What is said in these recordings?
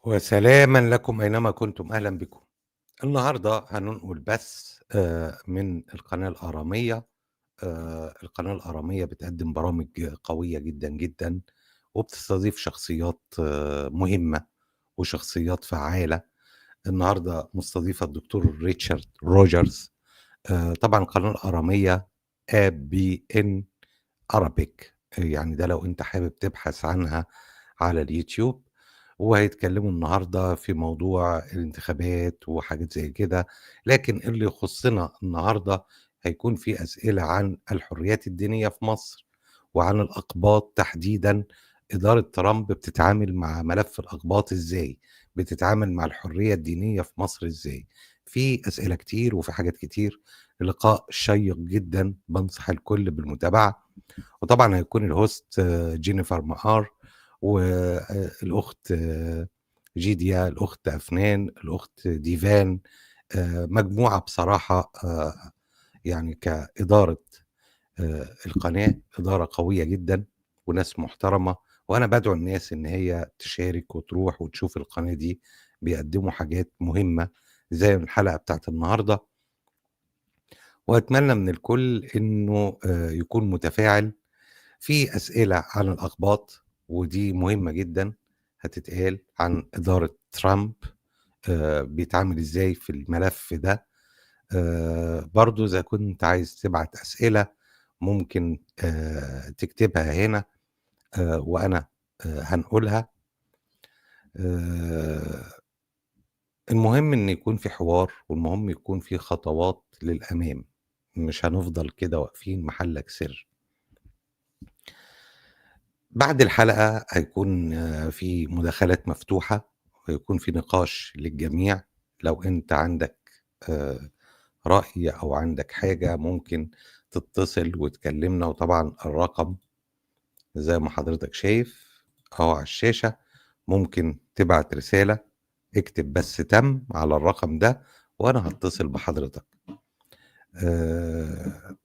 وسلامًا لكم أينما كنتم، أهلًا بكم. النهارده هننقل بث من القناة الأهرامية. القناة الأهرامية بتقدّم برامج قوية جدًا، جدًا، وبتستضيف شخصيات مهمة وشخصيات فعّالة. النهارده مستضيفة الدكتور ريتشارد روجرز. طبعًا القناة الأهرامية ABN Arabic، يعني ده لو أنت حابب تبحث عنها على اليوتيوب. وهيتكلموا النهارده في موضوع الانتخابات وحاجات زي كده، لكن اللي يخصنا النهارده هيكون في أسئلة عن الحريات الدينية في مصر، وعن الأقباط تحديدًا. إدارة ترامب بتتعامل مع ملف الأقباط إزاي؟ بتتعامل مع الحرية الدينية في مصر إزاي؟ في أسئلة كتير وفي حاجات كتير. لقاء شيق جدًا، بانصح الكل بالمتابعة. وطبعًا هيكون الhost جينيفر مهار، والأخت جيديا، الأخت أفنان، الأخت ديفان. مجموعة بصراحة، يعني كإدارة القناة إدارة قوية جدًا وناس محترمة. وأنا بادعو الناس إن هي تشارك وتروح وتشوف القناة دي، بيقدموا حاجات مهمة زي الحلقة بتاعة النهارده. وأتمنى من الكل إنه يكون متفاعل. في أسئلة عن الأقباط ودي مهمة جدًا، هتتقال عن إدارة ترامب، بيتعامل إزاي في الملف ده. برضه إذا كنت عايز تبعت أسئلة ممكن تكتبها هنا، وأنا هانقولها. آآ المهم إن يكون في حوار، والمهم يكون في خطوات للأمام، مش هنفضل كده واقفين محلك سر. بعد الحلقة هيكون في مداخلات مفتوحة، وهيكون في نقاش للجميع. لو أنت عندك آآ رأي أو عندك حاجة ممكن تتصل وتكلمنا، وطبعًا الرقم زي ما حضرتك شايف أهو على الشاشة. ممكن تبعت رسالة، اكتب بس تم على الرقم ده وأنا هاتصل بحضرتك. آآ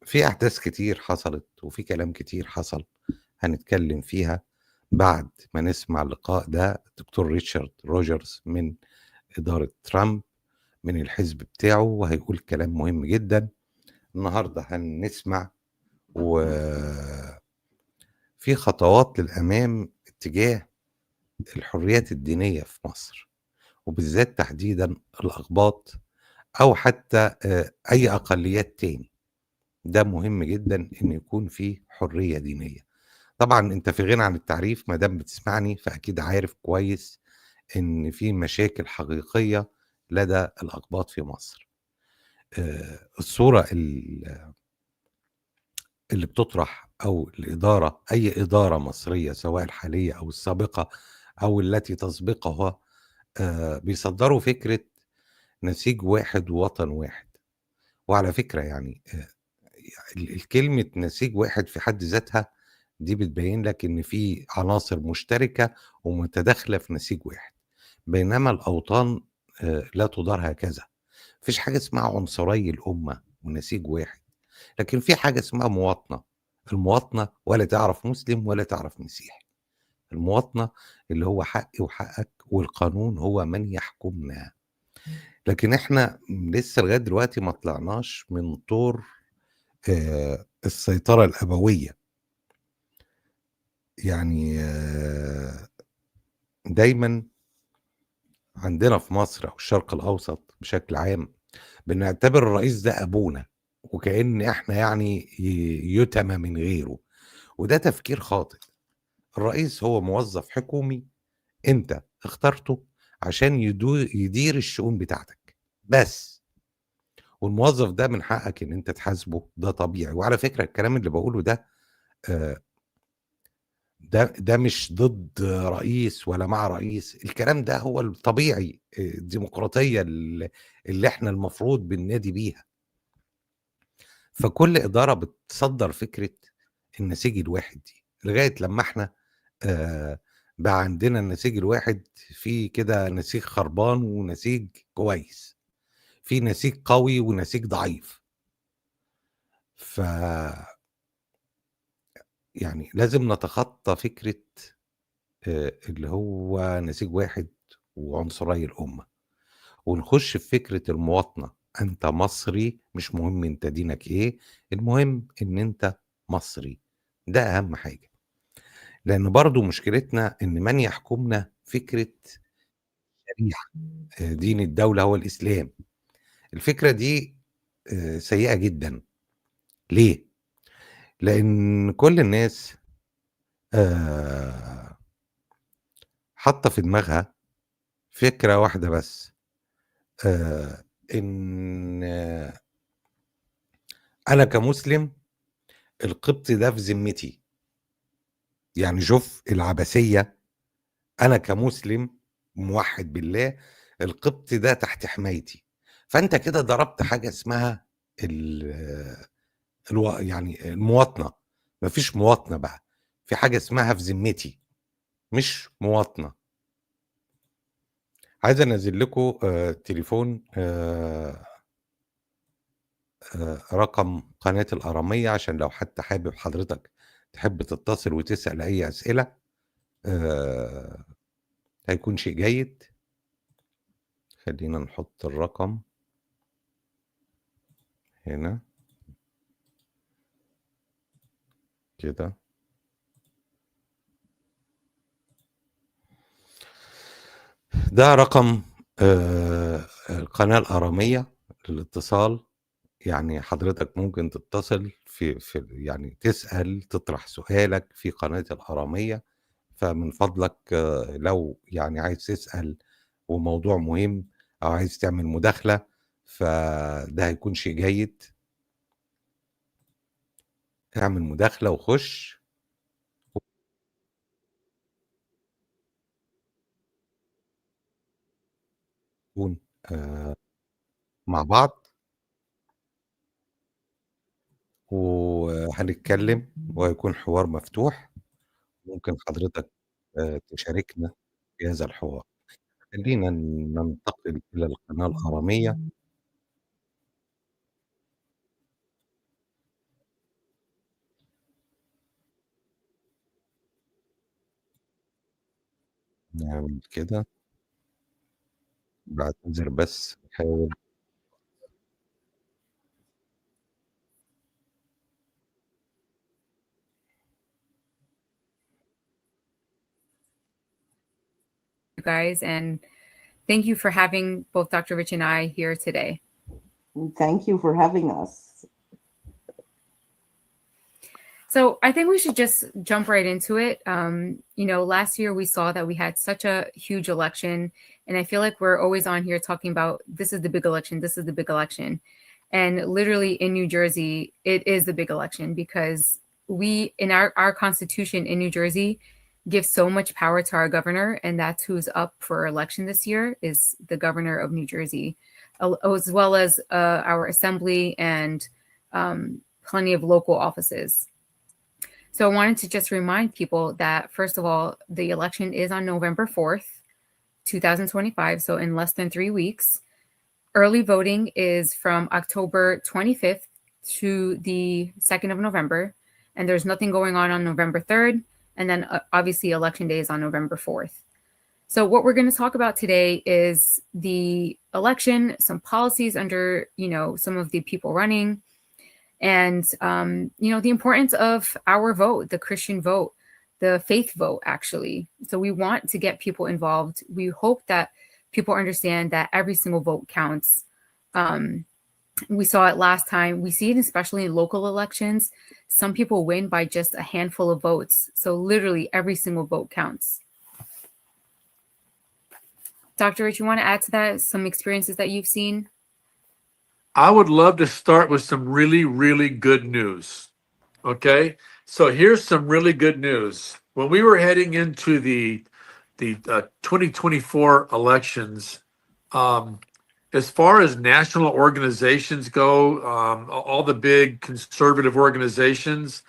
في أحداث كتير حصلت وفي كلام كتير حصل هنتكلم فيها بعد ما نسمع اللقاء ده. الدكتور ريتشارد روجرز من إدارة ترامب من الحزب بتاعه، وهيقول كلام مهم جدا النهارده هنسمع. وفي خطوات للأمام اتجاه الحريات الدينية في مصر، وبالذات تحديدا الأقباط، أو حتى أي أقليات تاني. ده مهم جدا إن يكون فيه حرية دينية. طبعًا أنت في غنى عن التعريف، ما دام بتسمعني فأكيد عارف كويس إن في مشاكل حقيقية لدى الأقباط في مصر. الصورة اللي بتُطرح أو الإدارة، أي إدارة مصرية سواء الحالية أو السابقة أو التي تسبقها، بيصدّروا فكرة نسيج واحد ووطن واحد. وعلى فكرة يعني الكلمة نسيج واحد في حد ذاتها دي بتبين لك إن في عناصر مشتركة ومتداخلة في نسيج واحد، بينما الأوطان لا تُدار هكذا. ما فيش حاجة اسمها عنصري الأمة ونسيج واحد، لكن في حاجة اسمها مواطنة. المواطنة ولا تعرف مسلم ولا تعرف مسيحي. المواطنة اللي هو حقي وحقك، والقانون هو من يحكمنا. لكن إحنا لسه لغاية دلوقتي ما طلعناش من طور السيطرة الأبوية. يعني دايمًا عندنا في مصر أو الشرق الأوسط بشكل عام بنعتبر الرئيس ده أبونا، وكأن إحنا يعني يُتامى من غيره، وده تفكير خاطئ. الرئيس هو موظف حكومي أنت اخترته عشان يدير الشؤون بتاعتك بس، والموظف ده من حقك إن أنت تحاسبه، ده طبيعي. وعلى فكرة الكلام اللي باقوله ده آآ ده مش ضد رئيس ولا مع رئيس، الكلام ده هو الطبيعي، الديمقراطية اللي إحنا المفروض بننادي بيها. فكل إدارة بتصدّر فكرة النسيج الواحد دي، لغاية لمّا إحنا آآ بقى عندنا النسيج الواحد، في كده نسيج خربان ونسيج كويس، في نسيج قوي ونسيج ضعيف. ف يعني لازم نتخطى فكرة اللي هو نسيج واحد وعنصري الأمة، ونخش في فكرة المواطنة. أنت مصري، مش مهم أنت دينك إيه، المهم إن أنت مصري. ده أهم حاجة، لأن برضو مشكلتنا إن من يحكمنا فكرة شريعة، دين الدولة هو الإسلام. الفكرة دي سيئة جدا. ليه؟ لأن كل الناس آه، حاطة في دماغها فكرة واحدة بس، إن أنا كمسلم القبط ده في ذمتي. يعني شوف العبثية، أنا كمسلم موحد بالله القبط ده تحت حمايتي. فأنت كده ضربت حاجة اسمها يعني المواطنة. مفيش مواطنة بقى، في حاجة اسمها في ذمتي، مش مواطنة. عايز انزل لكم تليفون رقم قناة الأرامية، عشان لو حتى حابب حضرتك تحب تتصل وتسأل أي أسئلة هيكون شيء جيد. خلينا نحط الرقم هنا كده. ده رقم القناة الأرامية للاتصال. يعني حضرتك ممكن تتصل في يعني تسأل، تطرح سؤالك في قناة الأرامية. فمن فضلك لو يعني عايز تسأل وموضوع مهم أو عايز تعمل مداخلة، فده هيكون شيء جيد. اعمل مداخلة وخش ونكون مع بعض وهنتكلم، وهيكون حوار مفتوح. ممكن حضرتك تشاركنا في هذا الحوار. خلينا ننتقل إلى القناة الأرامية. نعمل كده. بعتذر بس بحاول. guys, and thank you for having both Dr. Rich and I here today. Thank you for having us. So I think we should just jump right into it. Last year we saw that we had such a huge election, and I feel like we're always on here talking about this is the big election, this is the big election. And literally in New Jersey, it is the big election because we, in our Constitution in New Jersey, give so much power to our governor, and that's who's up for election this year is the governor of New Jersey, as well as our assembly and plenty of local offices. So I wanted to just remind people that, first of all, the election is on November 4th, 2025, so in less than 3 weeks. Early voting is from October 25th to the 2nd of November, and there's nothing going on November 3rd, and then obviously Election Day is on November 4th. So what we're going to talk about today is the election, some policies under, some of the people running, and, the importance of our vote, the Christian vote, the faith vote, actually. So we want to get people involved. We hope that people understand that every single vote counts. We saw it last time. We see it especially in local elections. Some people win by just a handful of votes. So literally every single vote counts. Dr. Rich, you want to add to that some experiences that you've seen? I would love to start with some really, really good news. Okay, so here's some really good news. When we were heading into the 2024 elections, as far as national organizations go, all the big conservative organizations,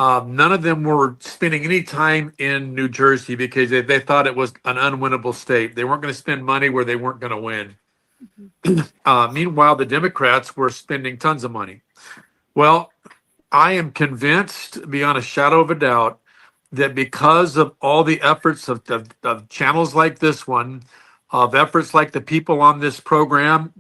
none of them were spending any time in New Jersey because they thought it was an unwinnable state. They weren't going to spend money where they weren't going to win. Meanwhile, the Democrats were spending tons of money. Well, I am convinced beyond a shadow of a doubt that because of all the efforts of channels like this one, of efforts like the people on this program,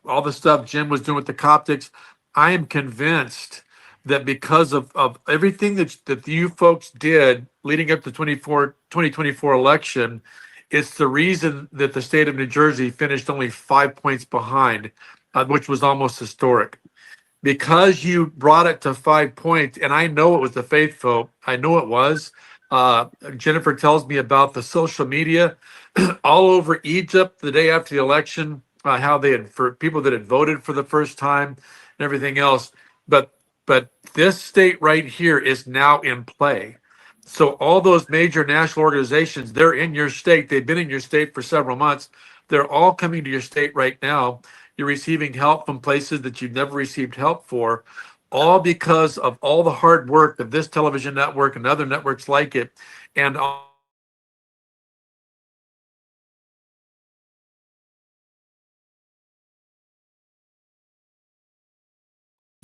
all the stuff Jim was doing with the Coptics. I am convinced that because of everything that you folks did leading up to 2024 election, it's the reason that the state of New Jersey finished only 5 points behind, which was almost historic. Because you brought it to 5 points, and I know it was the faith vote. I know it was. Jennifer tells me about the social media all over Egypt the day after the election, how they had, for people that had voted for the first time and everything else. But this state right here is now in play. So all those major national organizations, they're in your state. They've been in your state for several months. They're all coming to your state right now. You're receiving help from places that you've never received help for, all because of all the hard work of this television network and other networks like it. And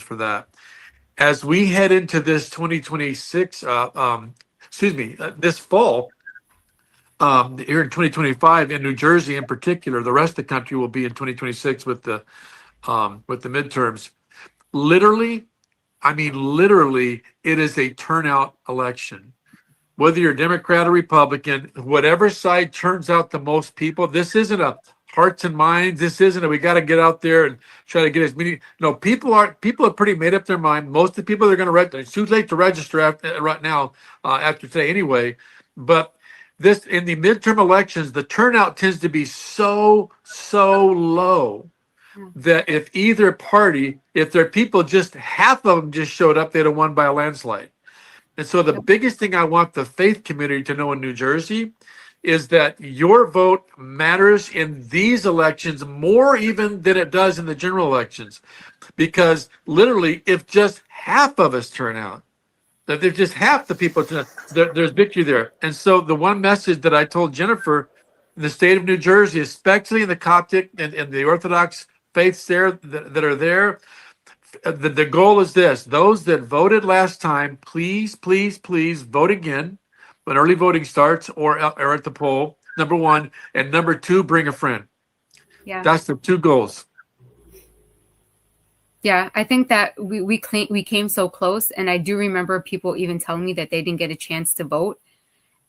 for that. As we head into this 2026, this fall, here in 2025 in New Jersey in particular, the rest of the country will be in 2026 with the midterms. Literally, I mean, literally, it is a turnout election. Whether you're Democrat or Republican, whatever side turns out the most people, this isn't a hearts and minds. This isn't a, we got to get out there and try to get as many. No, people have pretty made up their mind. Most of the people they're going to register. It's too late to register right now after today anyway. But this in the midterm elections, the turnout tends to be so low that if either party, if their people just half of them just showed up, they'd have won by a landslide. And so the biggest thing I want the faith community to know in New Jersey is that your vote matters in these elections more even than it does in the general elections. Because literally, if just half of us turn out, that if just half the people turn out, there's victory there. And so the one message that I told Jennifer in the state of New Jersey, especially in the Coptic and the Orthodox faiths there that are there, the goal is this: those that voted last time, please vote again when early voting starts or at the poll, number one, and number two, bring a friend. Yeah, that's the two goals. Yeah, I think that we came so close, and I do remember people even telling me that they didn't get a chance to vote,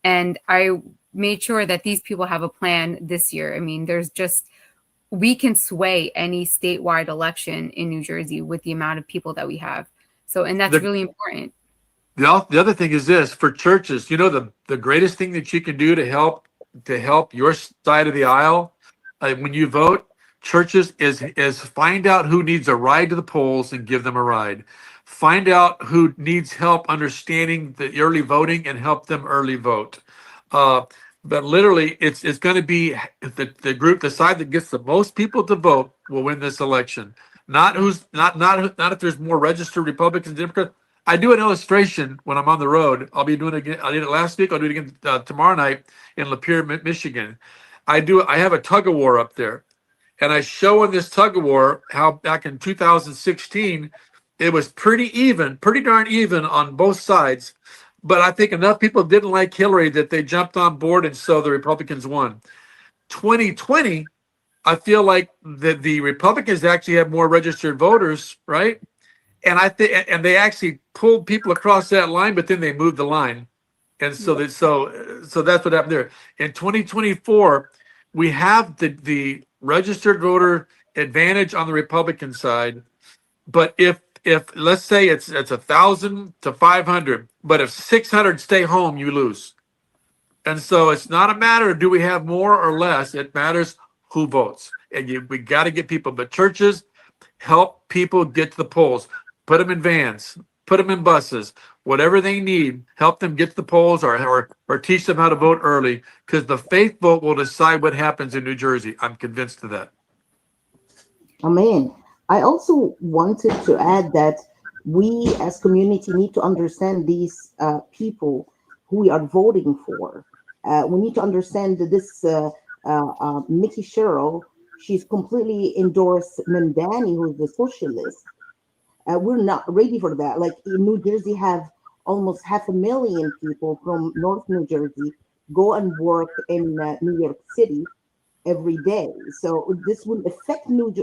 and I made sure that these people have a plan this year. I mean, we can sway any statewide election in New Jersey with the amount of people that we have. So, and that's really important. The other thing is this: for churches, the greatest thing that you can do to help your side of the aisle when you vote, churches, is find out who needs a ride to the polls and give them a ride. Find out who needs help understanding the early voting and help them early vote. But literally, it's going to be the side that gets the most people to vote will win this election. Not if there's more registered Republicans and Democrats. I do an illustration when I'm on the road. I'll be doing it again. I did it last week. I'll do it again tomorrow night in Lapeer, Michigan. I have a tug of war up there, and I show in this tug of war how back in 2016 it was pretty darn even on both sides. But I think enough people didn't like Hillary that they jumped on board, and so the Republicans won. 2020, I feel like the Republicans actually have more registered voters, right? And and they actually pulled people across that line, but then they moved the line, and so that's what happened there. In 2024, we have the registered voter advantage on the Republican side, but if let's say it's 1,000 to 500, but if 600 stay home, you lose. And so it's not a matter of do we have more or less. It matters who votes, and we got to get people. But churches help people get to the polls. Put them in vans, put them in buses, whatever they need. Help them get to the polls, or teach them how to vote early, because the faith vote will decide what happens in New Jersey. I'm convinced of that. Amen. I also wanted to add that we as community need to understand these people who we are voting for. We need to understand that this Mickey Sherrill, she's completely endorsed Mamdani, who's the socialist. We're not ready for that. Like in New Jersey, have almost 500,000 people from North New Jersey go and work in New York City, every day. So this will affect New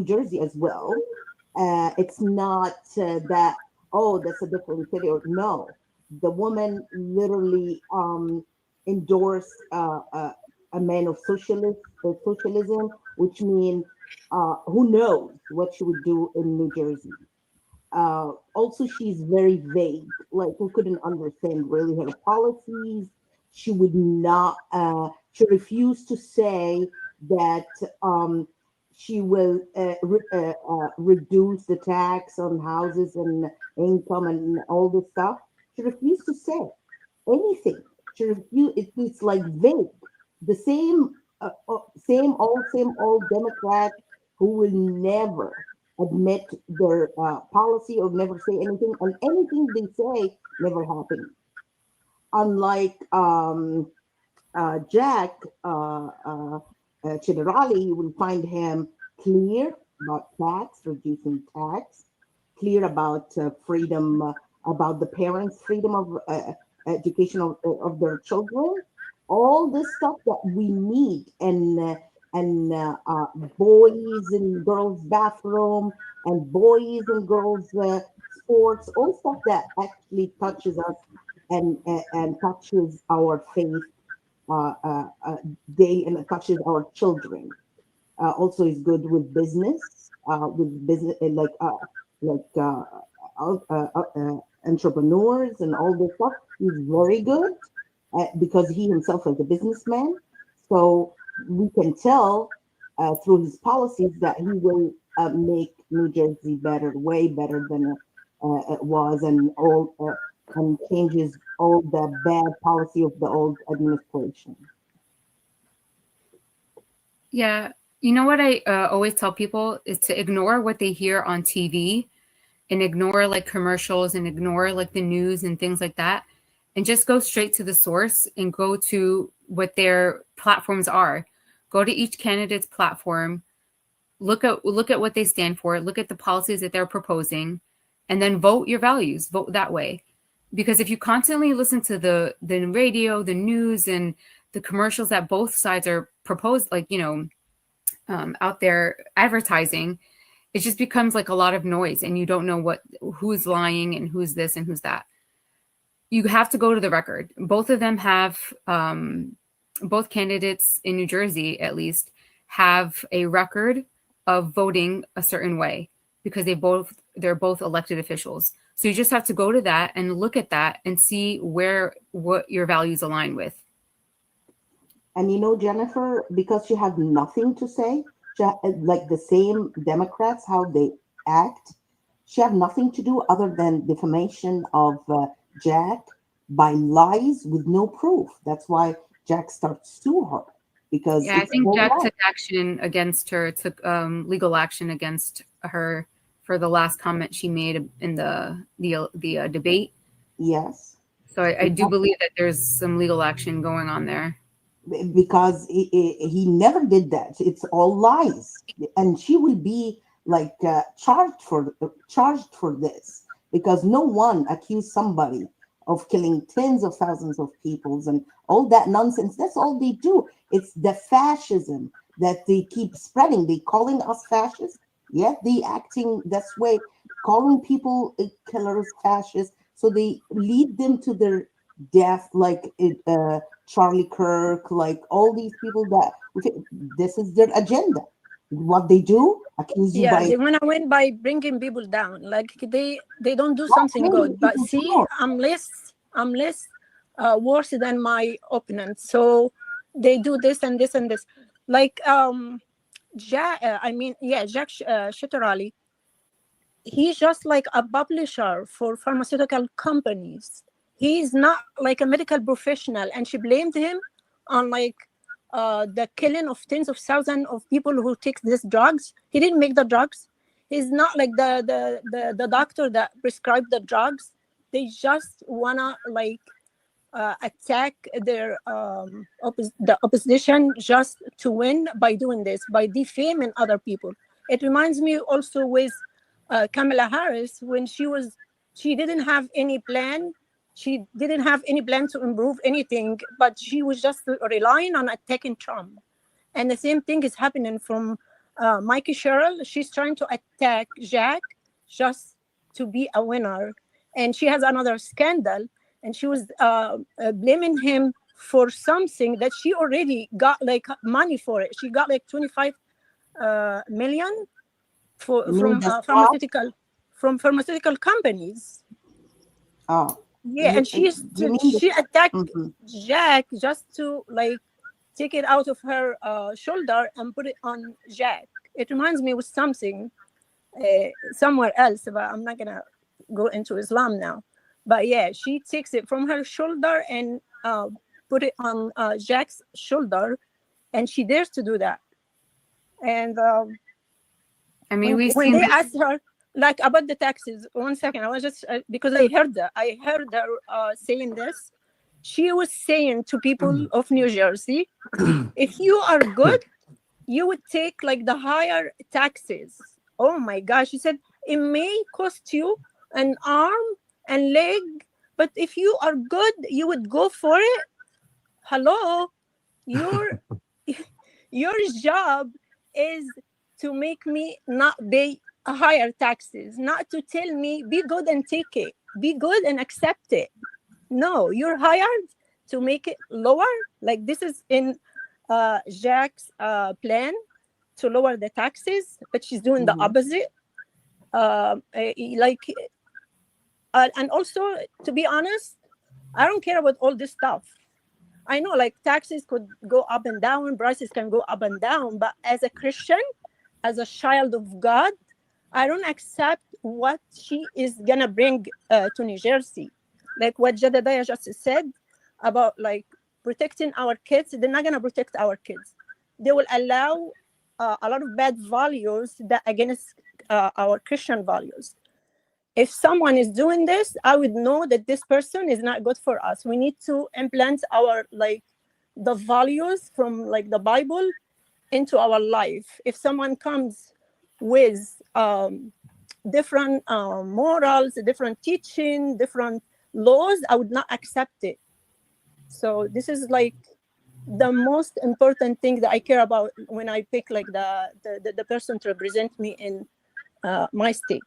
Jersey as well. It's not that, oh, that's a different city, or no. The woman literally endorsed a man of socialism, which means who knows what she would do in New Jersey. Also, she's very vague. Like, we couldn't understand really her policies. She would not. She refused to say that she will reduce the tax on houses and income and all this stuff. She refused to say anything. She refused. It's like vague. The same old Democrat who will never admit their policy or never say anything, and anything they say never happened. Unlike Jack Ciderali, you will find him clear about reducing tax, clear about freedom, about the parents' freedom of education of their children, all this stuff that we need, and boys and girls bathroom, and boys and girls sports, all stuff that actually touches us and touches our faith day, and it touches our children. Also is good with business, entrepreneurs and all this stuff. He's very good because he himself is a businessman. So we can tell through his policies that he will make New Jersey better, way better than it was, and changes all the bad policy of the old administration. Yeah. You know what I always tell people is to ignore what they hear on TV, and ignore like commercials, and ignore like the news and things like that, and just go straight to the source and go to what their platforms are. Go to each candidate's platform, look at what they stand for, look at the policies that they're proposing, and then vote your values. Vote that way. Because if you constantly listen to the radio, the news, and the commercials that both sides are proposed, like, out there advertising, it just becomes like a lot of noise, and you don't know who's lying and who's this and who's that. You have to go to the record. Both of them have, both candidates in New Jersey, at least, have a record of voting a certain way, because they're both elected officials. So you just have to go to that and look at that and see what your values align with. And Jennifer, because she had nothing to say, like the same Democrats, how they act, she had nothing to do other than defamation of Jack by lies with no proof. That's why Jack starts to sue her, because I think Jack took action against her, took legal action against her for the last comment she made in the debate. Yes. So I do believe that there's some legal action going on there. Because he never did that. It's all lies, and she will be like charged for this, because no one accused somebody of killing tens of thousands of people and all that nonsense. That's all they do. It's the fascism that they keep spreading. They calling us fascists, yet they acting this way, calling people killers, fascists. So they lead them to their death, like Charlie Kirk, like all these people that this is their agenda. What they do, accuse you by. They want to win by bringing people down. Like they don't do something good. But see, I'm less worse than my opponent. So they do this and this and this. Like Jack Ciderali. He's just like a publisher for pharmaceutical companies. He's not like a medical professional, and she blamed him on like the killing of tens of thousands of people who take these drugs. He didn't make the drugs. He's not like the doctor that prescribed the drugs. They just wanna like attack their the opposition just to win by doing this, by defaming other people. It reminds me also with Kamala Harris, when she didn't have any plan She didn't have any plan to improve anything, but she was just relying on attacking Trump. And the same thing is happening from Mikey Sherrill. She's trying to attack Jack just to be a winner. And she has another scandal, and she was blaming him for something that she already got like money for it. She got like 25 million from pharmaceutical companies. Oh, Yeah, and she attacked Jack just to like take it out of her shoulder and put it on Jack. It reminds me of something somewhere else, but I'm not gonna go into Islam now. But yeah, she takes it from her shoulder and put it on Jack's shoulder, and she dares to do that. And I mean, when they asked her like about the taxes, 1 second, I was just because I heard her saying this. She was saying to people of New Jersey, if you are good, you would take like the higher taxes. Oh my gosh. She said, it may cost you an arm and leg, but if you are good, you would go for it. Hello, your job is to make me not pay higher taxes, not to tell me be good and take it, be good and accept it. No, you're hired to make it lower. Like this is in Jack's plan to lower the taxes, but she's doing the opposite. And also, to be honest, I don't care about all this stuff. I know like taxes could go up and down, prices can go up and down, but as a Christian, as a child of God, I don't accept what she is gonna bring to New Jersey. Like what Jedediah just said about like protecting our kids, they're not gonna protect our kids. They will allow a lot of bad values that against our Christian values. If someone is doing this, I would know that this person is not good for us. We need to implant our like the values from like the Bible into our life. If someone comes with different morals, different teaching, different laws, I would not accept it. So this is like the most important thing that I care about when I pick like the person to represent me in my state.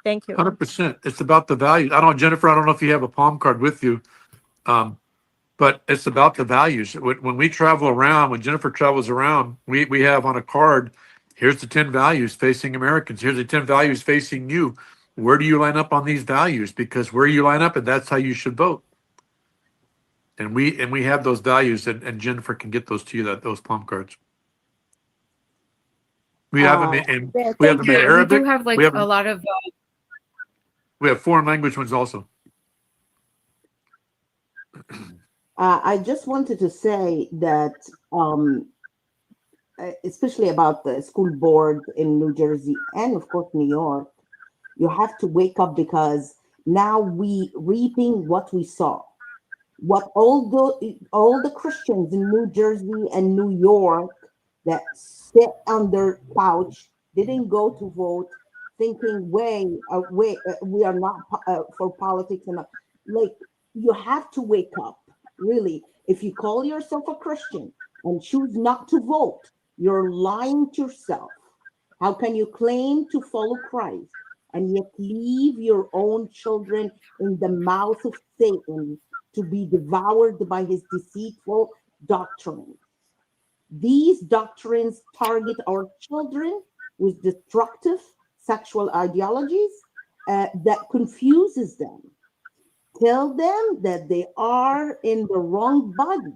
Thank you. 100%. It's about the values. I don't know, Jennifer, I don't know if you have a palm card with you, but it's about the values. When we travel around, when Jennifer travels around, we have on a card, here's the 10 values facing Americans. Here's the 10 values facing you. Where do you line up on these values? Because where you line up, and that's how you should vote. And we have those values, and Jennifer can get those to you, those palm cards. We have them in Arabic. We do have like a lot of. We have foreign language ones also. I just wanted to say that, especially about the school board in New Jersey and of course New York, you have to wake up because now we reaping what we saw. What all the Christians in New Jersey and New York that sit on their couch didn't go to vote, thinking we are not for politics, and like you have to wake up. Really, if you call yourself a Christian and choose not to vote, you're lying to yourself. How can you claim to follow Christ and yet leave your own children in the mouth of Satan to be devoured by his deceitful doctrines? These doctrines target our children with destructive sexual ideologies that confuses them. Tell them that they are in the wrong body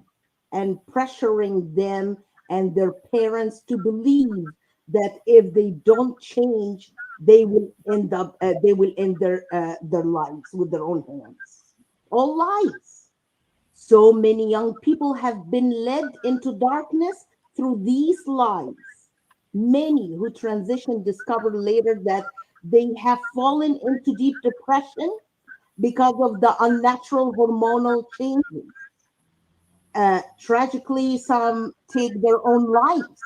and pressuring them and their parents to believe that if they don't change, they will end their lives with their own hands. All lies. So many young people have been led into darkness through these lies. Many who transition discover later that they have fallen into deep depression because of the unnatural hormonal changes. Tragically, some take their own lives,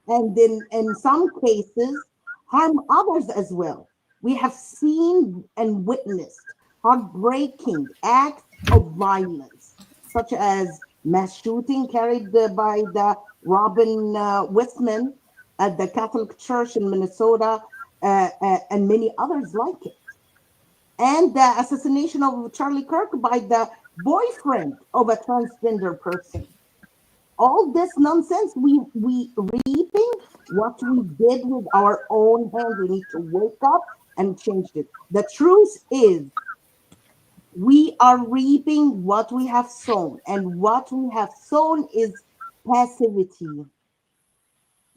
and then in some cases harm others as well. We have seen and witnessed heartbreaking acts of violence, such as mass shooting carried by the Robin Westman at the Catholic Church in Minnesota, and many others like it, and the assassination of Charlie Kirk by the boyfriend of a transgender person. All this nonsense, we reaping what we did with our own hands. We need to wake up and change it. The truth is, we are reaping what we have sown, and what we have sown is passivity.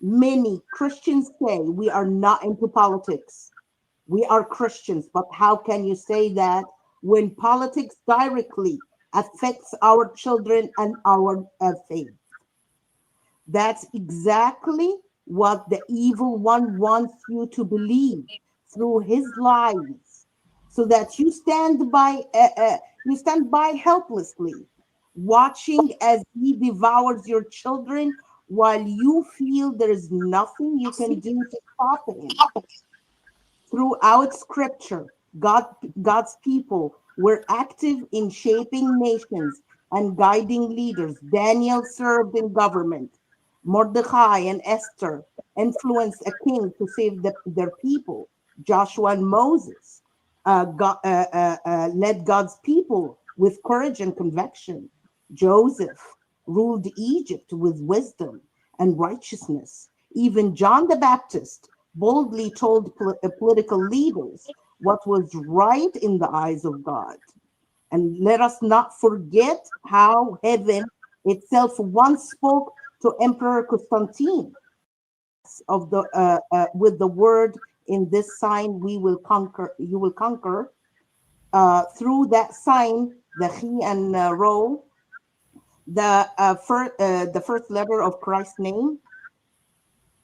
Many Christians say we are not into politics. We are Christians, but how can you say that when politics directly affects our children and our faith? That's exactly what the evil one wants you to believe through his lies, so that you stand by helplessly, watching as he devours your children, while you feel there is nothing you can do to stop him. Throughout Scripture, God's people were active in shaping nations and guiding leaders. Daniel served in government. Mordecai and Esther influenced a king to save their people. Joshua and Moses led God's people with courage and conviction. Joseph ruled Egypt with wisdom and righteousness. Even John the Baptist boldly told political leaders what was right in the eyes of God. And let us not forget how heaven itself once spoke to Emperor Constantine of the with the word, "In this sign we will conquer. You will conquer." Through that sign, the he and ro, the first letter of Christ's name,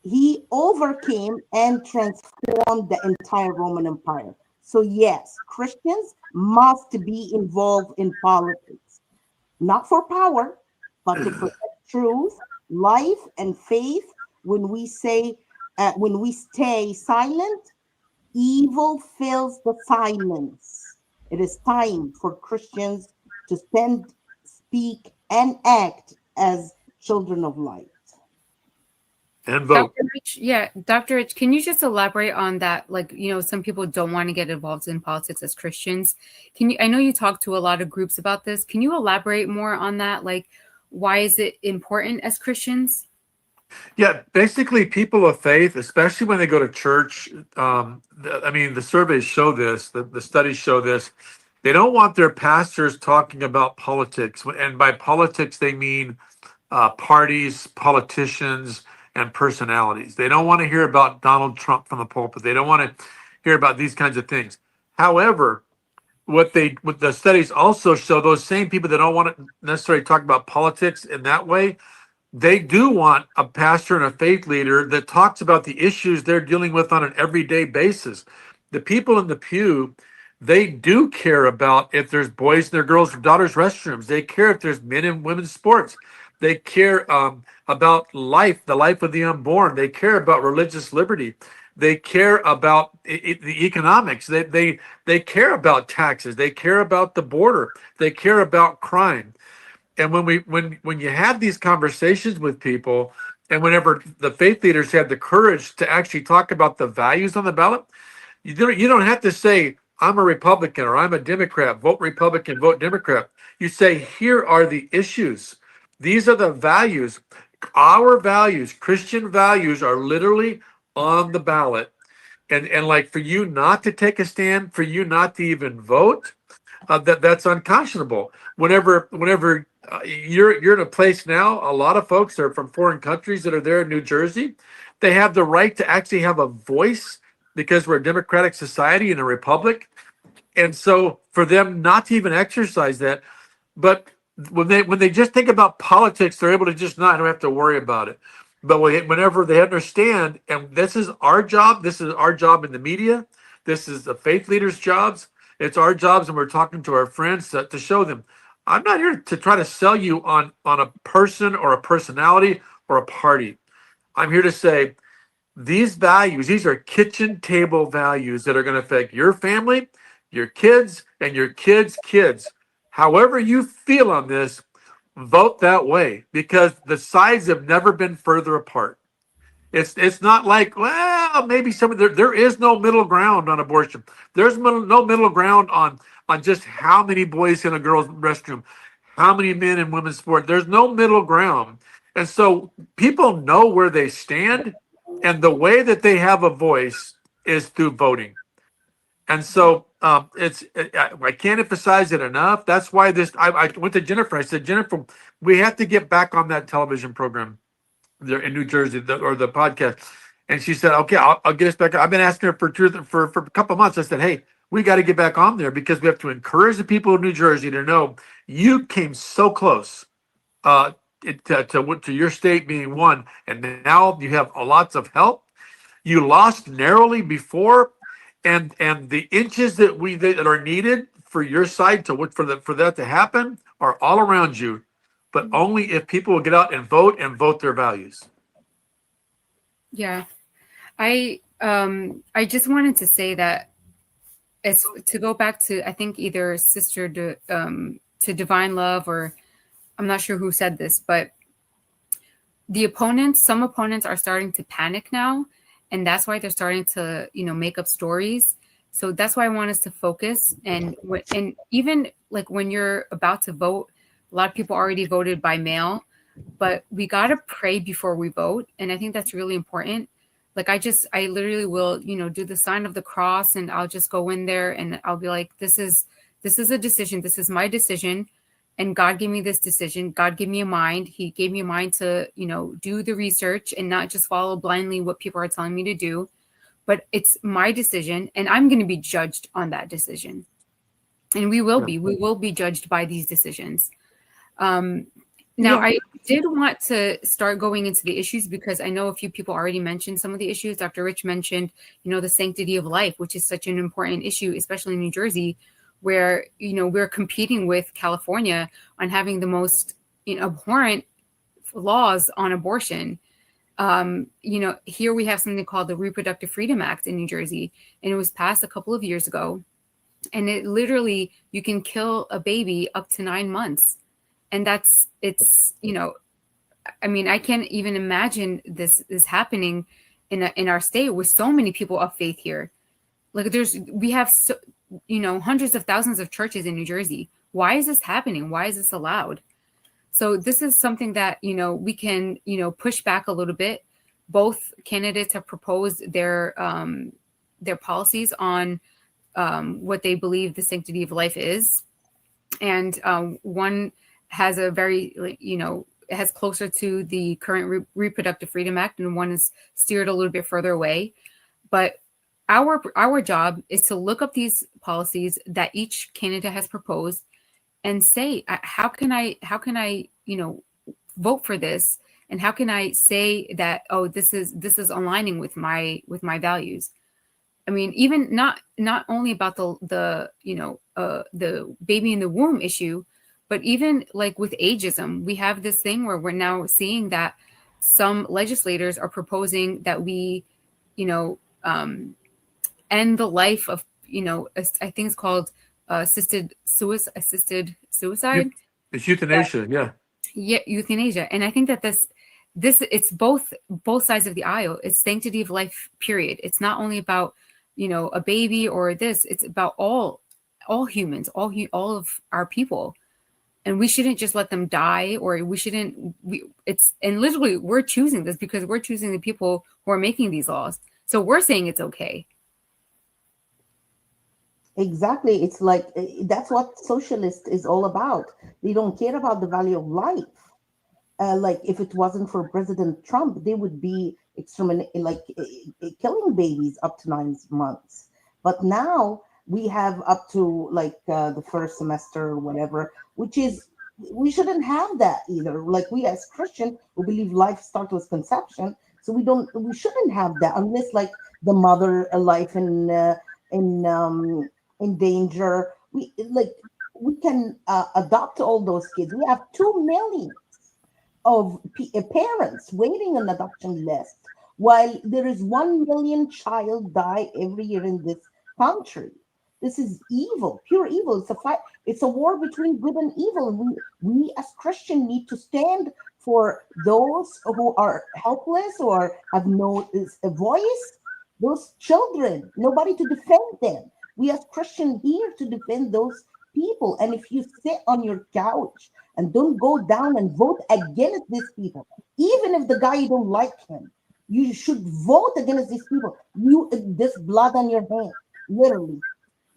he overcame and transformed the entire Roman Empire. So yes, Christians must be involved in politics, not for power, but to protect truth, life, and faith. When we stay silent, evil fills the silence. It is time for Christians to stand, speak, and act as children of light. And vote. Dr. Rich, yeah, Dr. Rich, can you just elaborate on that? Like, some people don't want to get involved in politics as Christians. I know you talk to a lot of groups about this. Can you elaborate more on that? Like, why is it important as Christians? Yeah, basically, people of faith, especially when they go to church, the surveys show this, the studies show this. They don't want their pastors talking about politics. And by politics, they mean parties, politicians, and personalities. They don't want to hear about Donald Trump from the pulpit. They don't want to hear about these kinds of things. However, what the studies also show, those same people that don't want to necessarily talk about politics in that way, they do want a pastor and a faith leader that talks about the issues they're dealing with on an everyday basis. The people in the pew, they do care about if there's boys and their girls or daughters' restrooms. They care if there's men and women's sports. They care about life, the life of the unborn. They care about religious liberty. They care about the economics. They care about taxes. They care about the border. They care about crime. And when you have these conversations with people, and whenever the faith leaders have the courage to actually talk about the values on the ballot, you don't have to say, "I'm a Republican" or "I'm a Democrat, vote Republican, vote Democrat." You say, "Here are the issues. These are the values. Our values, Christian values, are literally on the ballot." And like, for you not to take a stand, for you not to even vote, that's unconscionable. Whenever you're in a place now, a lot of folks are from foreign countries that are there in New Jersey. They have the right to actually have a voice because we're a democratic society and a republic. And so for them not to even exercise that, but when they just think about politics, they're able to just not, I don't have to worry about it. But whenever they understand, and this is our job in the media, this is the faith leaders' jobs, it's our jobs, and we're talking to our friends to show them, I'm not here to try to sell you on a person or a personality or a party. I'm here to say, these values, these are kitchen table values that are going to affect your family, your kids, and your kids' kids. However you feel on this, vote that way, because the sides have never been further apart. It's not like, well, maybe there is no middle ground on abortion. There's no middle ground on just how many boys in a girl's restroom, how many men in women's sport. There's no middle ground. And so people know where they stand, and the way that they have a voice is through voting. And so I can't emphasize it enough. That's why I went to Jennifer. I said, Jennifer, we have to get back on that television program there in New Jersey, or the podcast. And she said, okay, I'll get us back. I've been asking her for a couple of months. I said, hey, we got to get back on there, because we have to encourage the people of New Jersey to know you came so close to your state being one, and now you have lots of help. You lost narrowly before, and the inches that are needed for your side for that to happen are all around you, but only if people will get out and vote their values. Yeah, I just wanted to say that, it's to go back to, I think either to Divine Love, or I'm not sure who said this, but some opponents are starting to panic now, and that's why they're starting to, make up stories. So that's why I want us to focus. And even like when you're about to vote, a lot of people already voted by mail, but we got to pray before we vote. And I think that's really important. Like I literally will, do the sign of the cross, and I'll just go in there and I'll be like, this is a decision. This is my decision. And God gave me this decision. God gave me a mind. He gave me a mind to, do the research and not just follow blindly what people are telling me to do. But it's my decision, and I'm going to be judged on that decision. And we will be judged by these decisions. Now, I did want to start going into the issues, because I know a few people already mentioned some of the issues. Dr. Rich mentioned, the sanctity of life, which is such an important issue, especially in New Jersey, where, we're competing with California on having the most abhorrent laws on abortion. Here we have something called the Reproductive Freedom Act in New Jersey, and it was passed a couple of years ago. And it literally, you can kill a baby up to 9 months. And I can't even imagine this is happening in our state with so many people of faith here. Like we have hundreds of thousands of churches in New Jersey. Why is this happening? Why is this allowed? So this is something that, we can, push back a little bit. Both candidates have proposed their policies on what they believe the sanctity of life is. And one has a very, it has closer to the current Reproductive Freedom Act, and one is steered a little bit further away. But our job is to look up these policies that each candidate has proposed and say, how can I, vote for this? And how can I say that, oh, this is aligning with my values? I mean, even not only about the baby in the womb issue, but even like with ageism, we have this thing where we're now seeing that some legislators are proposing that we, end the life of, I think it's called assisted suicide. It's euthanasia, yeah. Yeah, euthanasia. And I think that this it's both sides of the aisle. It's sanctity of life, period. It's not only about, a baby or this. It's about all humans, all of our people. And we shouldn't just let them die, or and literally we're choosing this because we're choosing the people who are making these laws. So we're saying it's okay. Exactly. It's like that's what socialist is all about. They don't care about the value of life. Like if it wasn't for President Trump, they would be killing babies up to 9 months. But now we have up to the first semester or whatever, which is, we shouldn't have that either. Like we as Christian, we believe life starts with conception, so we shouldn't have that unless the mother life in danger. We can adopt all those kids. We have 2 million of parents waiting on adoption list, while there is 1 million child die every year in this country. This is evil, pure evil. It's a fight. It's a war between good and evil. We as Christians need to stand for those who are helpless or have no voice. Those children, nobody to defend them. We as Christians here to defend those people. And if you sit on your couch and don't go down and vote against these people, even if the guy you don't like him, you should vote against these people. This blood on your hand, literally.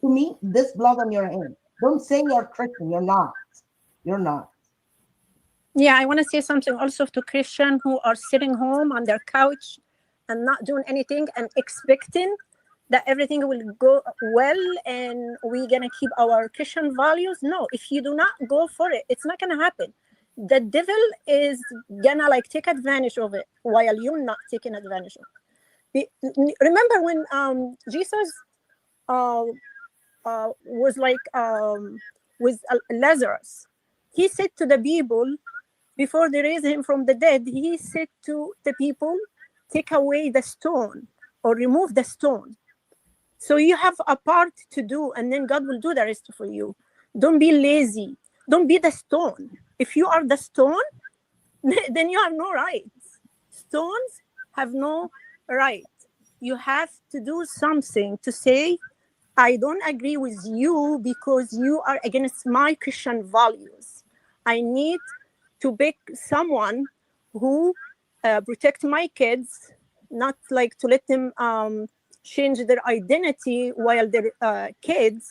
To me, this blood on your hand. Don't say you're Christian. You're not. You're not. Yeah, I want to say something also to Christians who are sitting home on their couch and not doing anything and expecting that everything will go well and we're going to keep our Christian values. No, if you do not go for it, it's not going to happen. The devil is going to like take advantage of it while you're not taking advantage of it. Remember when Jesus was like with Lazarus, he said to the people before they raised him from the dead, he said to the people, take away the stone or remove the stone. So you have a part to do, and then God will do the rest for you. Don't be lazy. Don't be the stone. If you are the stone, then you have no rights. Stones have no right. You have to do something to say, I don't agree with you because you are against my Christian values. I need to pick someone who protect my kids, not like to let them change their identity while they're kids.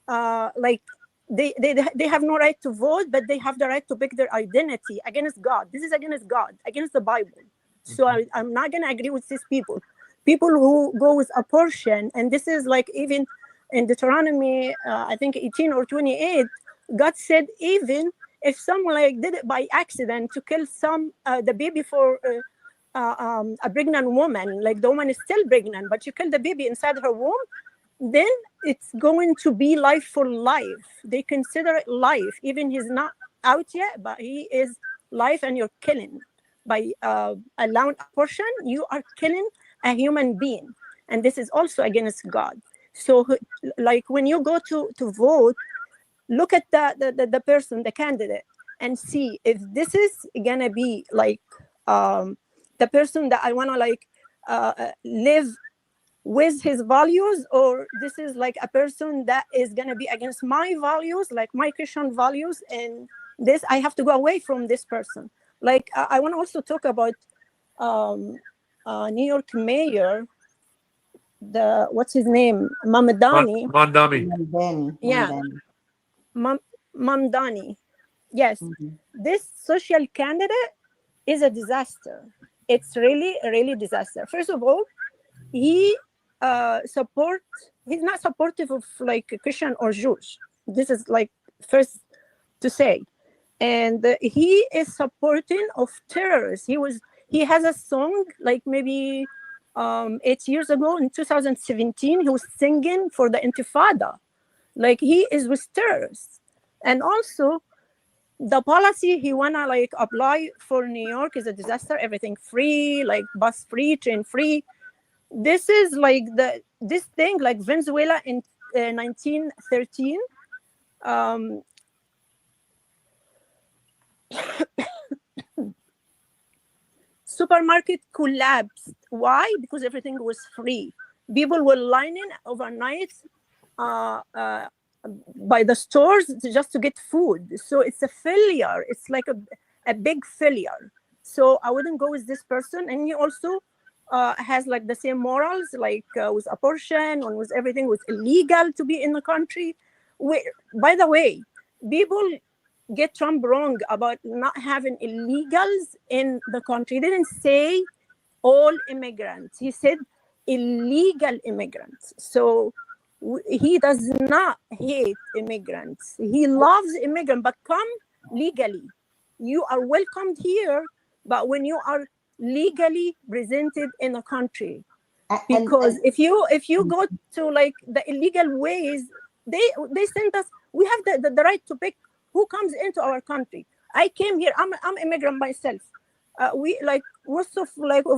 Like they have no right to vote, but they have the right to pick their identity against God. This is against God, against the Bible. So I'm not going to agree with these people. People who go with abortion, and this is like even in Deuteronomy, I think 18 or 28, God said even if someone like did it by accident to kill the baby for a pregnant woman, like the woman is still pregnant, but you kill the baby inside her womb, then it's going to be life for life. They consider it life, even he's not out yet, but he is life, and you're killing. By allowing abortion, you are killing a human being, and this is also against God. So like when you go to vote, look at the person, the candidate, and see if this is gonna be like the person that I want to like live with his values, or this is like a person that is gonna be against my values, like my Christian values, and this I have to go away from this person. Like I want to also talk about New York mayor, what's his name, Mamdani. Mamdani. Yeah, Mamdani. Yes, this social candidate is a disaster. It's really, really disaster. First of all, he's not supportive of like Christian or Jewish. This is like first to say. And he is supporting of terrorists. He has a song like maybe 8 years ago in 2017, he was singing for the Intifada. Like he is with terrorists. And also the policy he wanna like apply for New York is a disaster. Everything free, like bus free, train free. This is like this thing like Venezuela in 1913. Supermarket collapsed. Why? Because everything was free. People were lining overnight by the stores just to get food. So it's a failure. It's like a big failure. So I wouldn't go with this person. And he also has like the same morals, like with abortion and with everything was illegal to be in the country. By the way, people get Trump wrong about not having illegals in the country. He didn't say all immigrants. He said illegal immigrants. So he does not hate immigrants. He loves immigrants, but come legally. You are welcomed here, but when you are legally presented in a country, because if you go to like the illegal ways, they send us. We have the right to pick who comes into our country. I came here. I'm immigrant myself. We like most of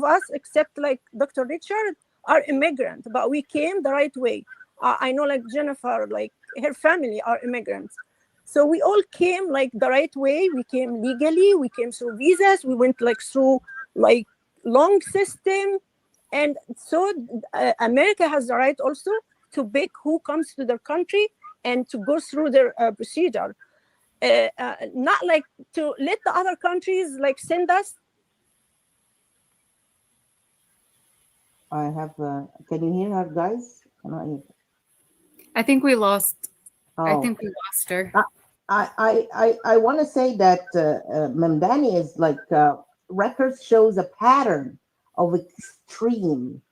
us, except like Dr. Richard, are immigrant, but we came the right way. I know like Jennifer, like her family are immigrants. So we all came like the right way. We came legally. We came through visas. We went like through like long system. And so America has the right also to pick who comes to their country and to go through their procedure. Not like to let the other countries like send us. I have. Can you hear her, guys? Cannot hear. I think we lost. I Oh. think we lost her. I want to say that Mamdani is like records shows a pattern of extreme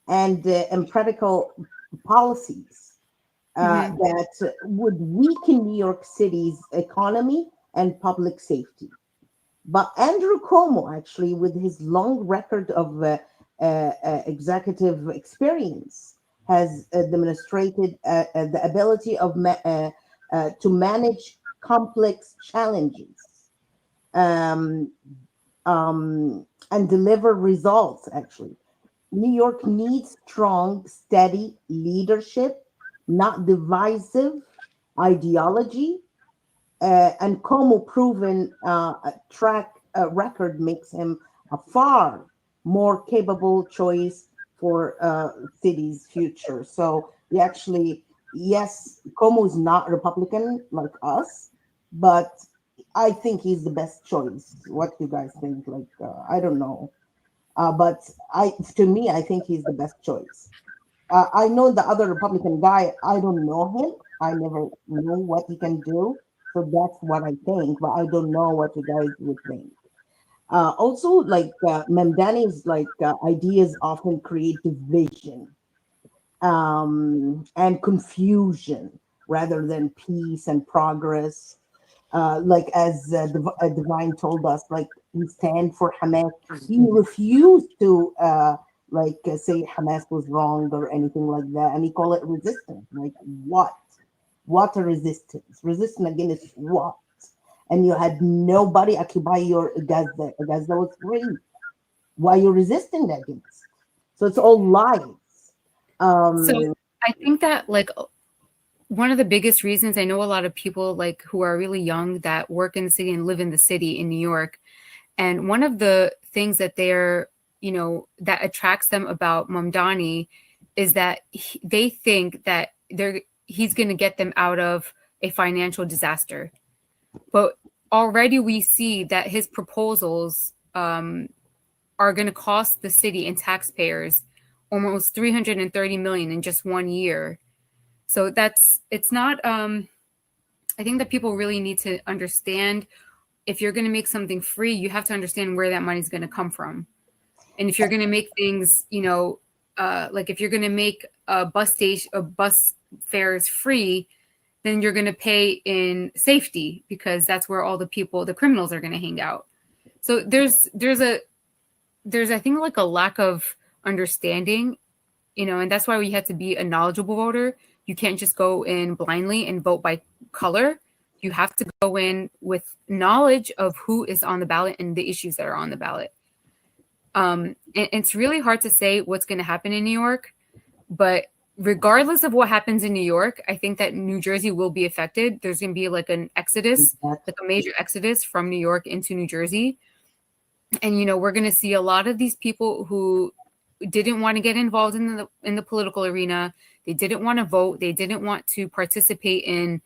and impractical policies that would weaken New York City's economy and public safety. But Andrew Cuomo, actually, with his long record of executive experience, has demonstrated the ability of to manage complex challenges and deliver results, actually. New York needs strong, steady leadership, not divisive ideology. And Como proven track record makes him a far more capable choice for city's future. So we actually, yes, Como is not Republican like us, but I think he's the best choice. What do you guys think? Like, I don't know. But to me, I think he's the best choice. I know the other Republican guy. I don't know him. I never know what he can do. So that's what I think, but I don't know what you guys would think. Also, like Mamdani's like ideas often create division and confusion rather than peace and progress. Like as Divine told us, like he stand for Hamas. He refused to say Hamas was wrong or anything like that, and he called it resistance. Like what? What a resistance? Resistance against what? And you had nobody occupy your Gaza. Gaza was free. Why are you resisting against? So it's all lies. So I think that like one of the biggest reasons, I know a lot of people like who are really young that work in the city and live in the city in New York. And one of the things that they're, that attracts them about Mamdani is that they think that he's going to get them out of a financial disaster. But already we see that his proposals are going to cost the city and taxpayers almost $330 million in just 1 year. So it's not, I think that people really need to understand, if you're going to make something free, you have to understand where that money is going to come from. And if you're going to make things, like if you're going to make a bus fares free, then you're going to pay in safety because that's where all the criminals are going to hang out. So there's I think like a lack of understanding, and that's why we had to be a knowledgeable voter. You can't just go in blindly and vote by color. You have to go in with knowledge of who is on the ballot and the issues that are on the ballot. And it's really hard to say what's going to happen in New York, but regardless of what happens in New York, I think that New Jersey will be affected. There's going to be like an exodus, like a major exodus from New York into New Jersey. And, we're going to see a lot of these people who didn't want to get involved in the political arena. They didn't want to vote. They didn't want to participate in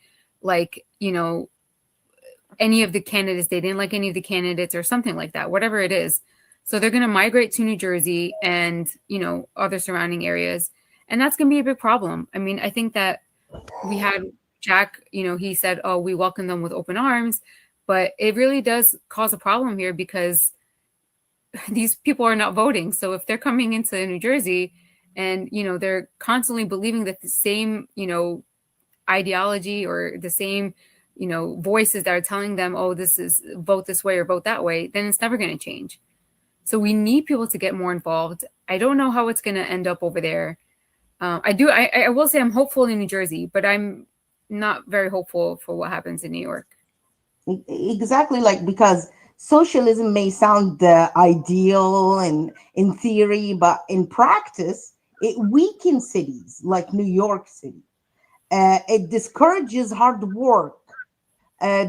any of the candidates. They didn't like any of the candidates or something like that, whatever it is. So they're going to migrate to New Jersey and, other surrounding areas. And that's going to be a big problem. I mean, I think that we had Jack, he said, oh, we welcome them with open arms, but it really does cause a problem here because these people are not voting. So if they're coming into New Jersey and, they're constantly believing that the same, ideology or the same, voices that are telling them, oh, this is vote this way or vote that way, then it's never going to change. So we need people to get more involved. I don't know how it's going to end up over there. I will say I'm hopeful in New Jersey, but I'm not very hopeful for what happens in New York. Exactly, like because socialism may sound ideal and in theory, but in practice, It weakens cities like New York City. It discourages hard work,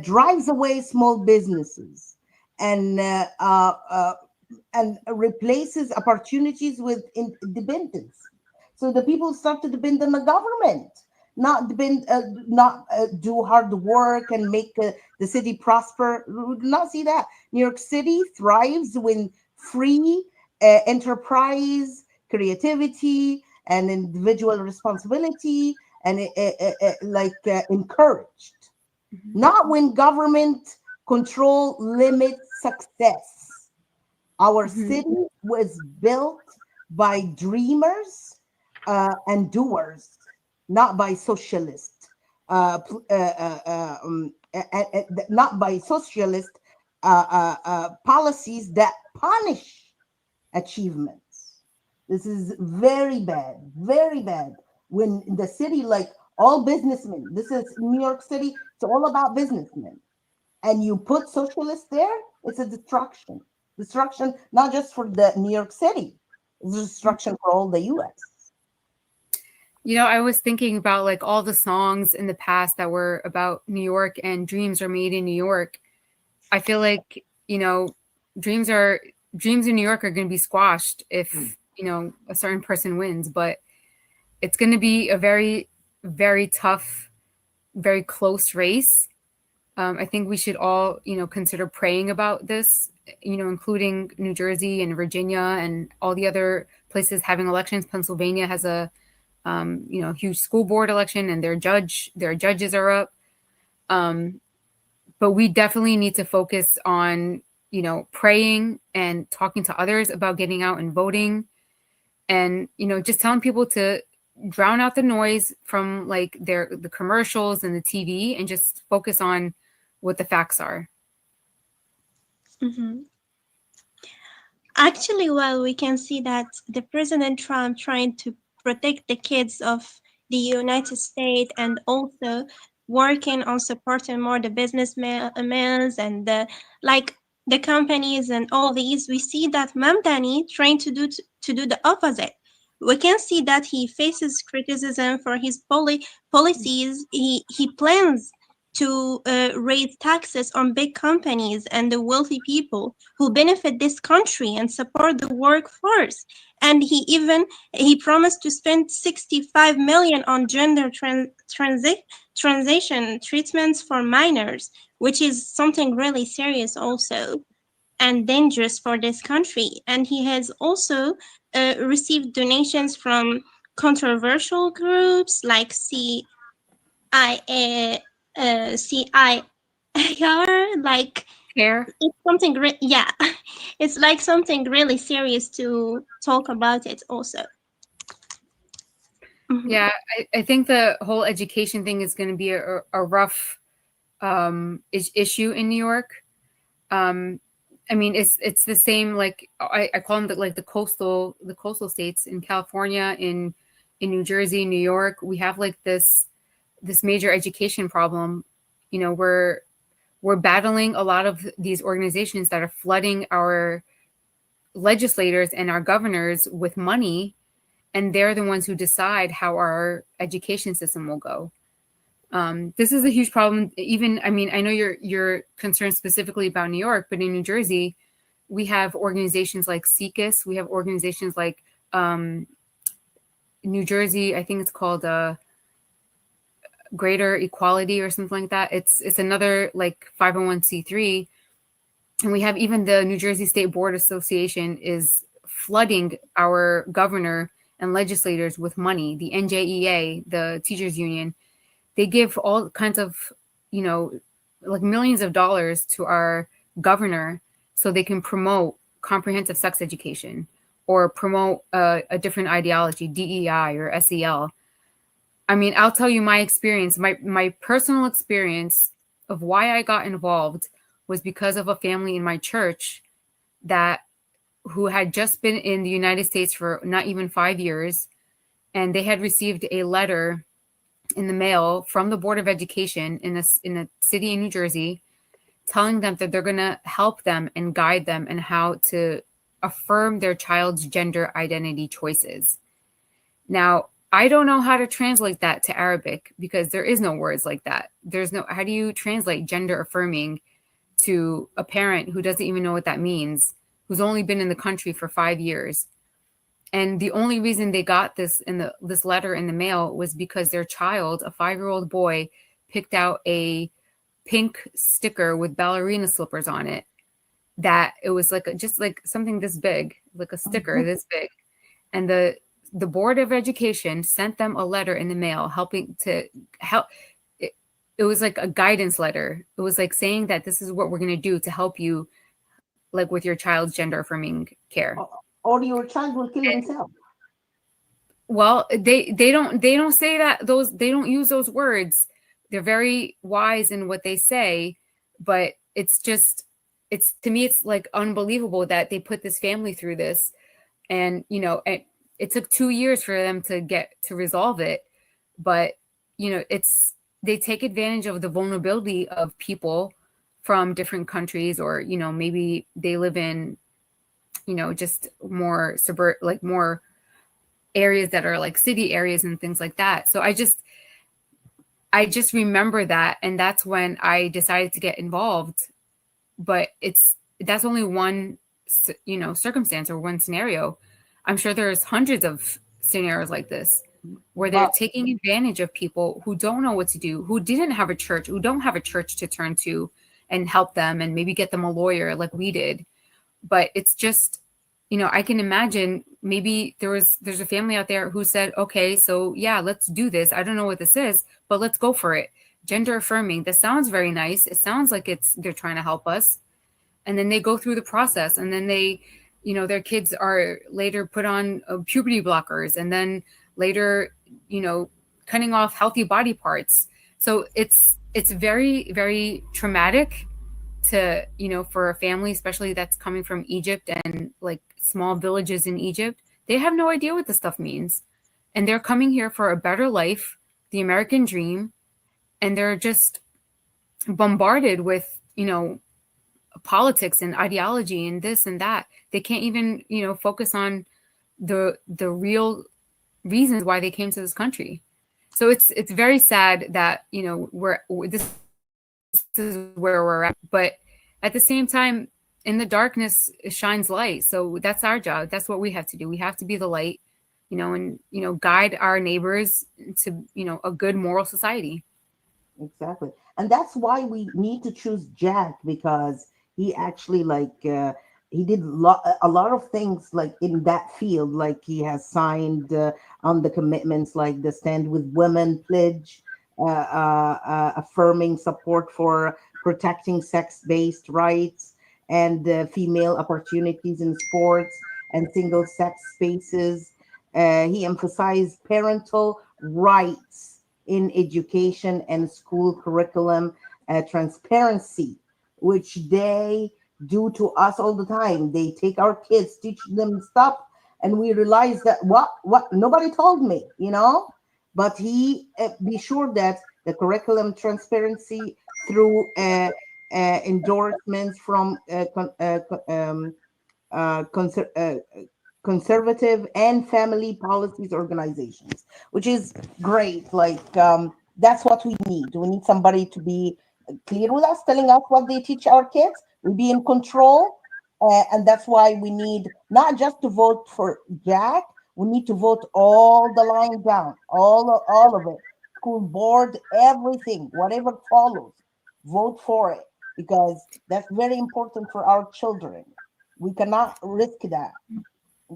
drives away small businesses, and replaces opportunities with independence. So the people start to depend on the government, not do hard work and make the city prosper. We would not see that. New York City thrives when free enterprise, creativity, and individual responsibility, and encouraged. Not when government control limits success. Our city was built by dreamers and doers, not by socialists. Not by socialist policies that punish achievements. This is very bad, very bad. When the city, like all businessmen, this is New York City, it's all about businessmen. And you put socialists there, it's a destruction. Destruction, not just for the New York City, it's a destruction for all the US. I was thinking about like all the songs in the past that were about New York and dreams are made in New York. I feel like, dreams in New York are going to be squashed if, a certain person wins, but it's going to be a very, very tough, very close race. I think we should all, consider praying about this, including New Jersey and Virginia and all the other places having elections. Pennsylvania has a, huge school board election and their judges are up. But we definitely need to focus on, praying and talking to others about getting out and voting and, just telling people to drown out the noise from like the commercials and the TV and just focus on what the facts are. Mm-hmm. Actually, well, we can see that the President Trump trying to protect the kids of the United States and also working on supporting more the businessmen and the companies and all these. We see that Mamdani trying to do the opposite. We can see that he faces criticism for his policies. He plans to raise taxes on big companies and the wealthy people who benefit this country and support the workforce. And he promised to spend 65 million on gender transition treatments for minors, which is something really serious also and dangerous for this country. And he has also received donations from controversial groups like CIAR, like Care. it's something it's like something really serious to talk about it also. Mm-hmm. Yeah, I think the whole education thing is going to be a rough issue in New York. I mean, it's the same, like I call them the coastal states in California, in New Jersey, New York. We have like this major education problem. We're battling a lot of these organizations that are flooding our legislators and our governors with money, and they're the ones who decide how our education system will go. This is a huge problem. I know you're concerned specifically about New York, but in New Jersey, we have organizations like SECUS. We have organizations like New Jersey, I think it's called Greater Equality or something like that. It's another like 501c3. And we have even the New Jersey State Board Association is flooding our governor and legislators with money. The NJEA, the teachers union, they give all kinds of, like millions of dollars to our governor so they can promote comprehensive sex education or promote a different ideology, DEI or SEL. I mean, I'll tell you my experience, my personal experience of why I got involved was because of a family in my church who had just been in the United States for not even 5 years. And they had received a letter in the mail from the Board of Education in a city in New Jersey, telling them that they're going to help them and guide them in how to affirm their child's gender identity choices. Now, I don't know how to translate that to Arabic because there is no words like that. How do you translate gender affirming to a parent who doesn't even know what that means, who's only been in the country for 5 years? And the only reason they got this letter in the mail was because their child, a 5-year-old boy, picked out a pink sticker with ballerina slippers on it. That it was just like something this big, like a sticker this big. And the Board of Education sent them a letter in the mail helping to help. It was like a guidance letter. It was like saying that this is what we're going to do to help you, like with your child's gender affirming care. Or your child will kill himself. Well, they don't say that. They don't use those words. They're very wise in what they say, but it's to me, it's like unbelievable that they put this family through this. And, it took 2 years for them to resolve it. But, they take advantage of the vulnerability of people from different countries, or, maybe they live in, just more more areas that are like city areas and things like that. So I just remember that. And that's when I decided to get involved. But that's only one, circumstance or one scenario. I'm sure there's hundreds of scenarios like this where they're taking advantage of people who don't know what to do, who didn't have a church, who don't have a church to turn to and help them and maybe get them a lawyer like we did. But it's just, I can imagine maybe there's a family out there who said, okay, so yeah, let's do this. I don't know what this is, but let's go for it. Gender affirming. This sounds very nice. It sounds like they're trying to help us. And then they go through the process, and then they, their kids are later put on puberty blockers, and then later, cutting off healthy body parts. So it's very, very traumatic to, for a family, especially that's coming from Egypt and like small villages in Egypt. They have no idea what this stuff means. And they're coming here for a better life, the American dream. And they're just bombarded with, politics and ideology and this and that. They can't even, focus on the real reasons why they came to this country. So it's very sad that, this is where we're at. But at the same time, in the darkness shines light. So that's our job. That's what we have to do. We have to be the light, and, guide our neighbors to, a good moral society. Exactly. And that's why we need to choose Jack, because he actually he did a lot of things like in that field. Like he has signed on the commitments like the Stand with Women pledge, affirming support for protecting sex-based rights and female opportunities in sports and single-sex spaces. He emphasized parental rights in education and school curriculum, transparency, which they do to us all the time. They take our kids, teach them stuff, and we realize that what nobody told me, But he be sure that the curriculum transparency through endorsements from conservative and family policies organizations, which is great. That's what we need. We need somebody to be clear with us, telling us what they teach our kids. We'll be in control. And that's why we need not just to vote for Jack, we need to vote all the line down, all of it. School board, everything, whatever follows, vote for it, because that's very important for our children. We cannot risk that.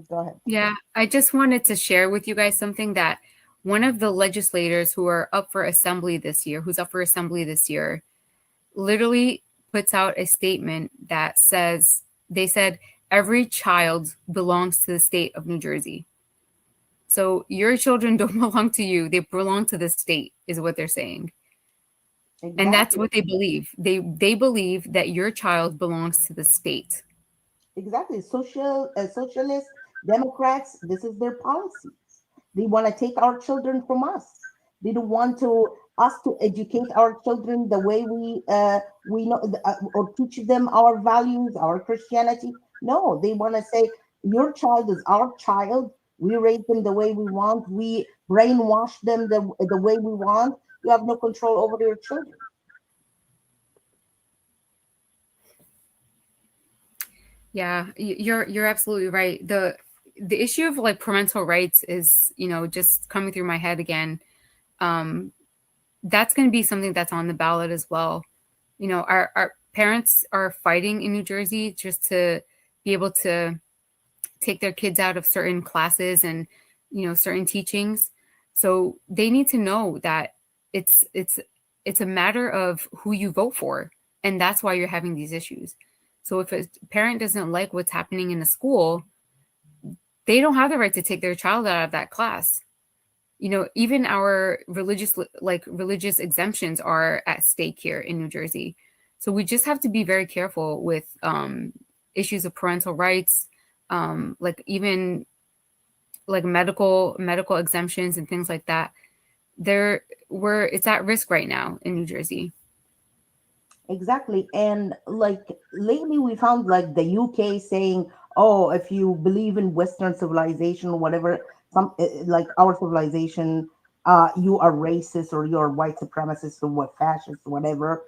Go ahead. Yeah, I just wanted to share with you guys something that one of the legislators who's up for assembly this year, literally puts out a statement that says, they said, every child belongs to the state of New Jersey. So your children don't belong to you. They belong to the state, is what they're saying. Exactly. And that's what they believe. They believe that your child belongs to the state. Exactly. Socialist Democrats, this is their policies. They want to take our children from us. They don't want us to educate our children the way we know, or teach them our values, our Christianity. No, they want to say, your child is our child. We raise them the way we want. We brainwash them the way we want. You have no control over your children. Yeah, you're absolutely right. The issue of like parental rights is, just coming through my head again. That's going to be something that's on the ballot as well. Our parents are fighting in New Jersey just to be able to take their kids out of certain classes and, certain teachings. So they need to know that it's a matter of who you vote for. And that's why you're having these issues. So if a parent doesn't like what's happening in a school, they don't have the right to take their child out of that class. Even our religious exemptions are at stake here in New Jersey. So we just have to be very careful with issues of parental rights, even medical exemptions and things like that. It's at risk right now in New Jersey. Exactly. And like lately we found like the UK saying, oh, if you believe in Western civilization or whatever, like our civilization, you are racist or you're white supremacist or what, fascist, whatever.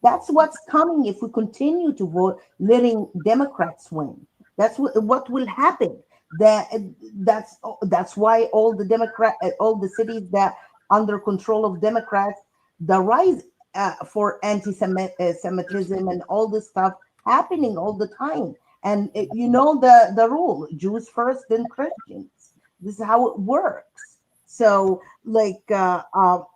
That's what's coming if we continue to vote, letting Democrats win. That's what will happen. That's why all the cities that under control of Democrats, the rise for anti-Semitism and all this stuff happening all the time. And the rule: Jews first, then Christians. This is how it works. So, like,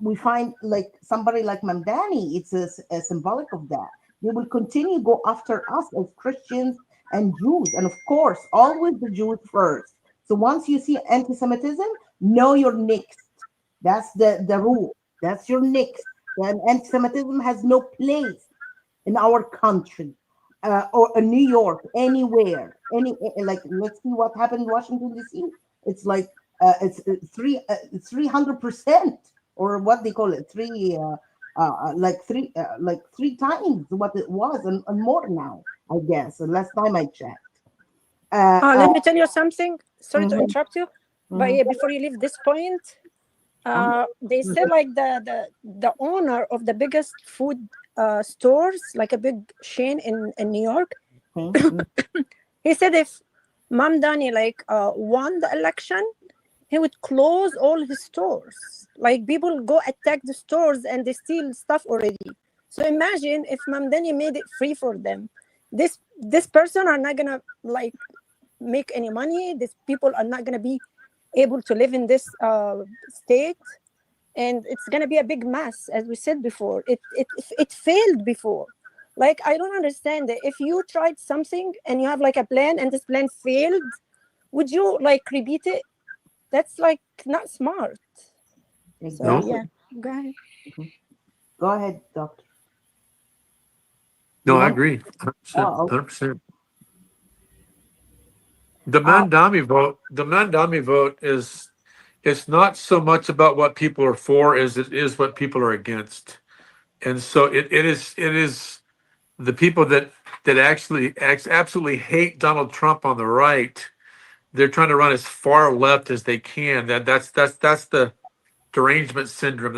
we find like somebody like Mamdani, it's a symbolic of that. They will continue to go after us as Christians and Jews, and of course, always the Jews first. So once you see anti-Semitism, know you're next. That's the rule. That's your next. And anti-Semitism has no place in our country or in New York, anywhere. Let's see what happened in Washington D.C. It's like it's 300%, or what they call it, three times what it was, and more now, I guess. The last time I checked. Let me tell you something. Sorry to Mhm. interrupt you, but yeah, before you leave this point, they said like the owner of the biggest food stores, like a big chain in New York, he said if Mamdani won the election, he would close all his stores. Like people go attack the stores and they steal stuff already. So imagine if Mamdani made it free for them. This person are not gonna make any money. These people are not gonna be able to live in this state, and it's gonna be a big mess. As we said before, it failed before. Like, I don't understand it. If you tried something and you have like a plan and this plan failed, would you repeat it? That's not smart. Exactly. So yeah, go ahead. Go ahead, doctor. No, I agree. 100%. Oh, okay. 100%. The Mandami vote is, it's not so much about what people are for as it is what people are against. And so it is the people that actually absolutely hate Donald Trump on the right. They're trying to run as far left as they can. That's the derangement syndrome.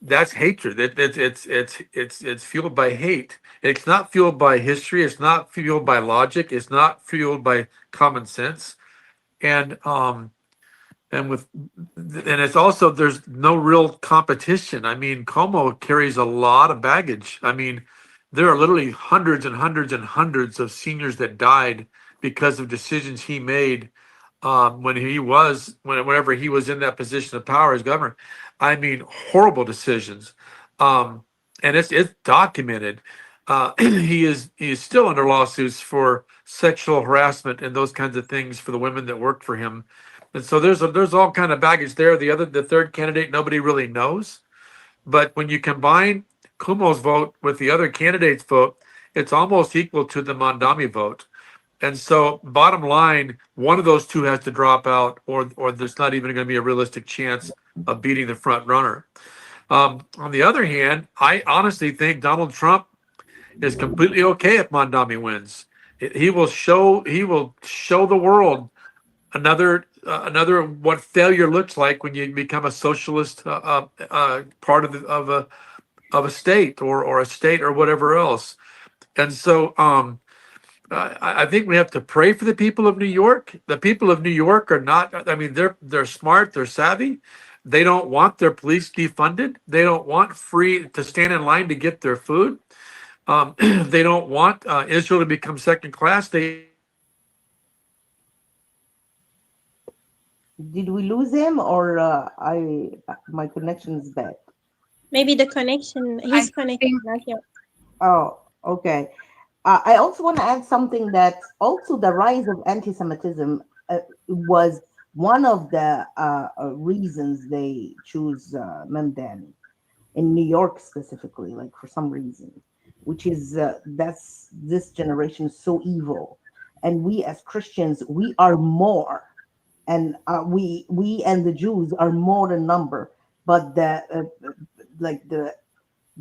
That's hatred. It's fueled by hate. It's not fueled by history. It's not fueled by logic. It's not fueled by common sense. And it's also, there's no real competition. I mean, Como carries a lot of baggage. I mean, there are literally hundreds and hundreds and hundreds of seniors that died because of decisions he made whenever he was in that position of power as governor. I mean, horrible decisions, and it's documented. He is still under lawsuits for sexual harassment and those kinds of things for the women that worked for him. And so there's all kind of baggage there. The third candidate, nobody really knows. But when you combine Kumo's vote with the other candidate's vote, it's almost equal to the Mandami vote. And so bottom line, one of those two has to drop out, or there's not even going to be a realistic chance of beating the front runner. On the other hand, I honestly think Donald Trump is completely okay if Mandami wins. He will show the world another what failure looks like when you become a socialist part of a state or a state or whatever else. And so I think we have to pray for the people of New York. The people of New York are not, I mean, they're smart, they're savvy. They don't want their police defunded. They don't want free to stand in line to get their food. They don't want Israel to become second class. Did we lose him, or my connection is bad? Maybe the connection, his connection is not here. Oh, okay. I also want to add something that also the rise of anti-Semitism was one of the reasons they choose Memdani in New York specifically, like for some reason, which is that's this generation is so evil, and we as Christians, we are more, and we and the Jews are more in number, but the like the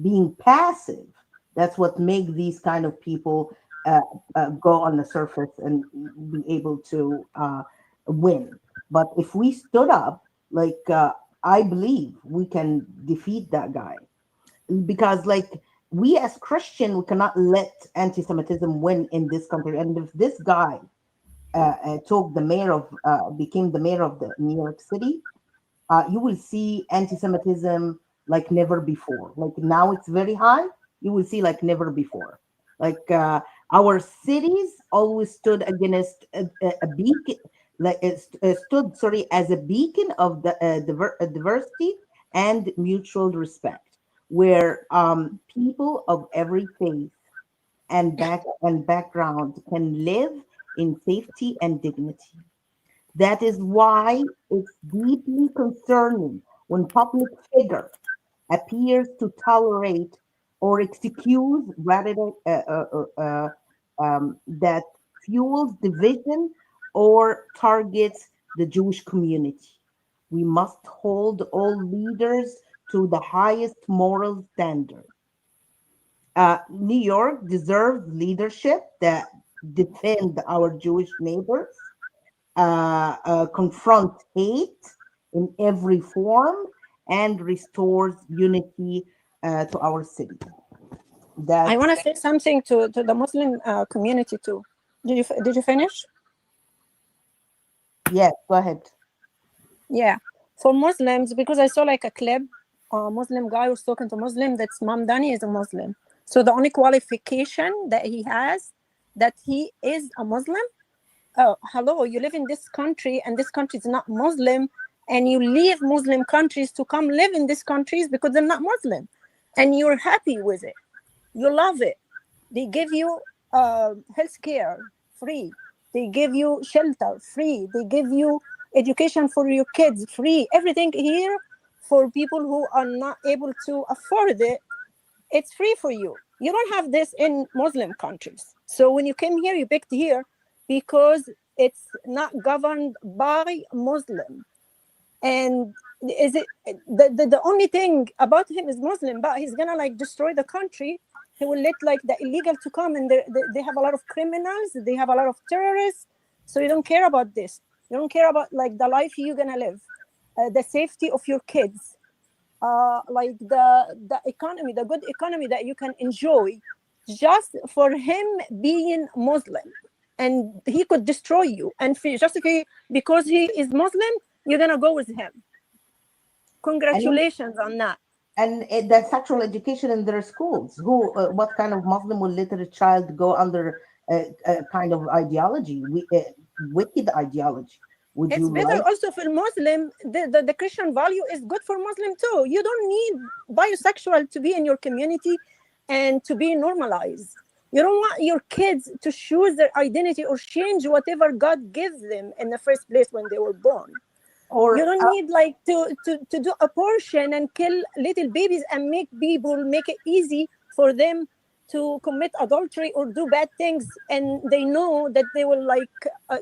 being passive, that's what make these kind of people go on the surface and be able to win. But if we stood up, like I believe we can defeat that guy, because like we as Christian, we cannot let anti-Semitism win in this country. And if this guy became the mayor of the New York City, you will see anti-Semitism like never before. Like now it's very high. You will see like never before. Like our cities always stood against a beacon, like stood as a beacon of the diversity and mutual respect, where people of every faith and background can live in safety and dignity. That is why it's deeply concerning when public figure appears to tolerate or excuse rhetoric that fuels division or targets the Jewish community. We must hold all leaders to the highest moral standard. New York deserves leadership that defend our Jewish neighbors, confront hate in every form, and restores unity to our city. I want to say something to the Muslim community too. Did you finish? Yes, go ahead. Yeah, for Muslims, because I saw like a clip, a Muslim guy was talking to Muslim, that's Mamdani is a Muslim. So the only qualification that he has, that he is a Muslim. Oh, hello, you live in this country and this country is not Muslim, and you leave Muslim countries to come live in these countries because they're not Muslim, and you're happy with it. You love it. They give you health care free. They give you shelter free. They give you education for your kids free. Everything here for people who are not able to afford it, it's free for you. You don't have this in Muslim countries. So when you came here, you picked here because it's not governed by Muslim. And is it the only thing about him is Muslim, but he's gonna like destroy the country. He will let like the illegal to come, and they have a lot of criminals, they have a lot of terrorists. So you don't care about this. You don't care about like the life you're gonna live, the safety of your kids, like the economy, the good economy that you can enjoy, just for him being Muslim, and he could destroy you. And because he is Muslim, you're gonna go with him. Congratulations on that. And the sexual education in their schools. What kind of Muslim will let a child go under a kind of ideology, wicked ideology? It's better also for Muslim. The Christian value is good for Muslim too. You don't need bisexual to be in your community and to be normalized. You don't want your kids to choose their identity or change whatever God gives them in the first place when they were born. Or you don't need like to do abortion and kill little babies and make it easy for them to commit adultery or do bad things, and they know that they will like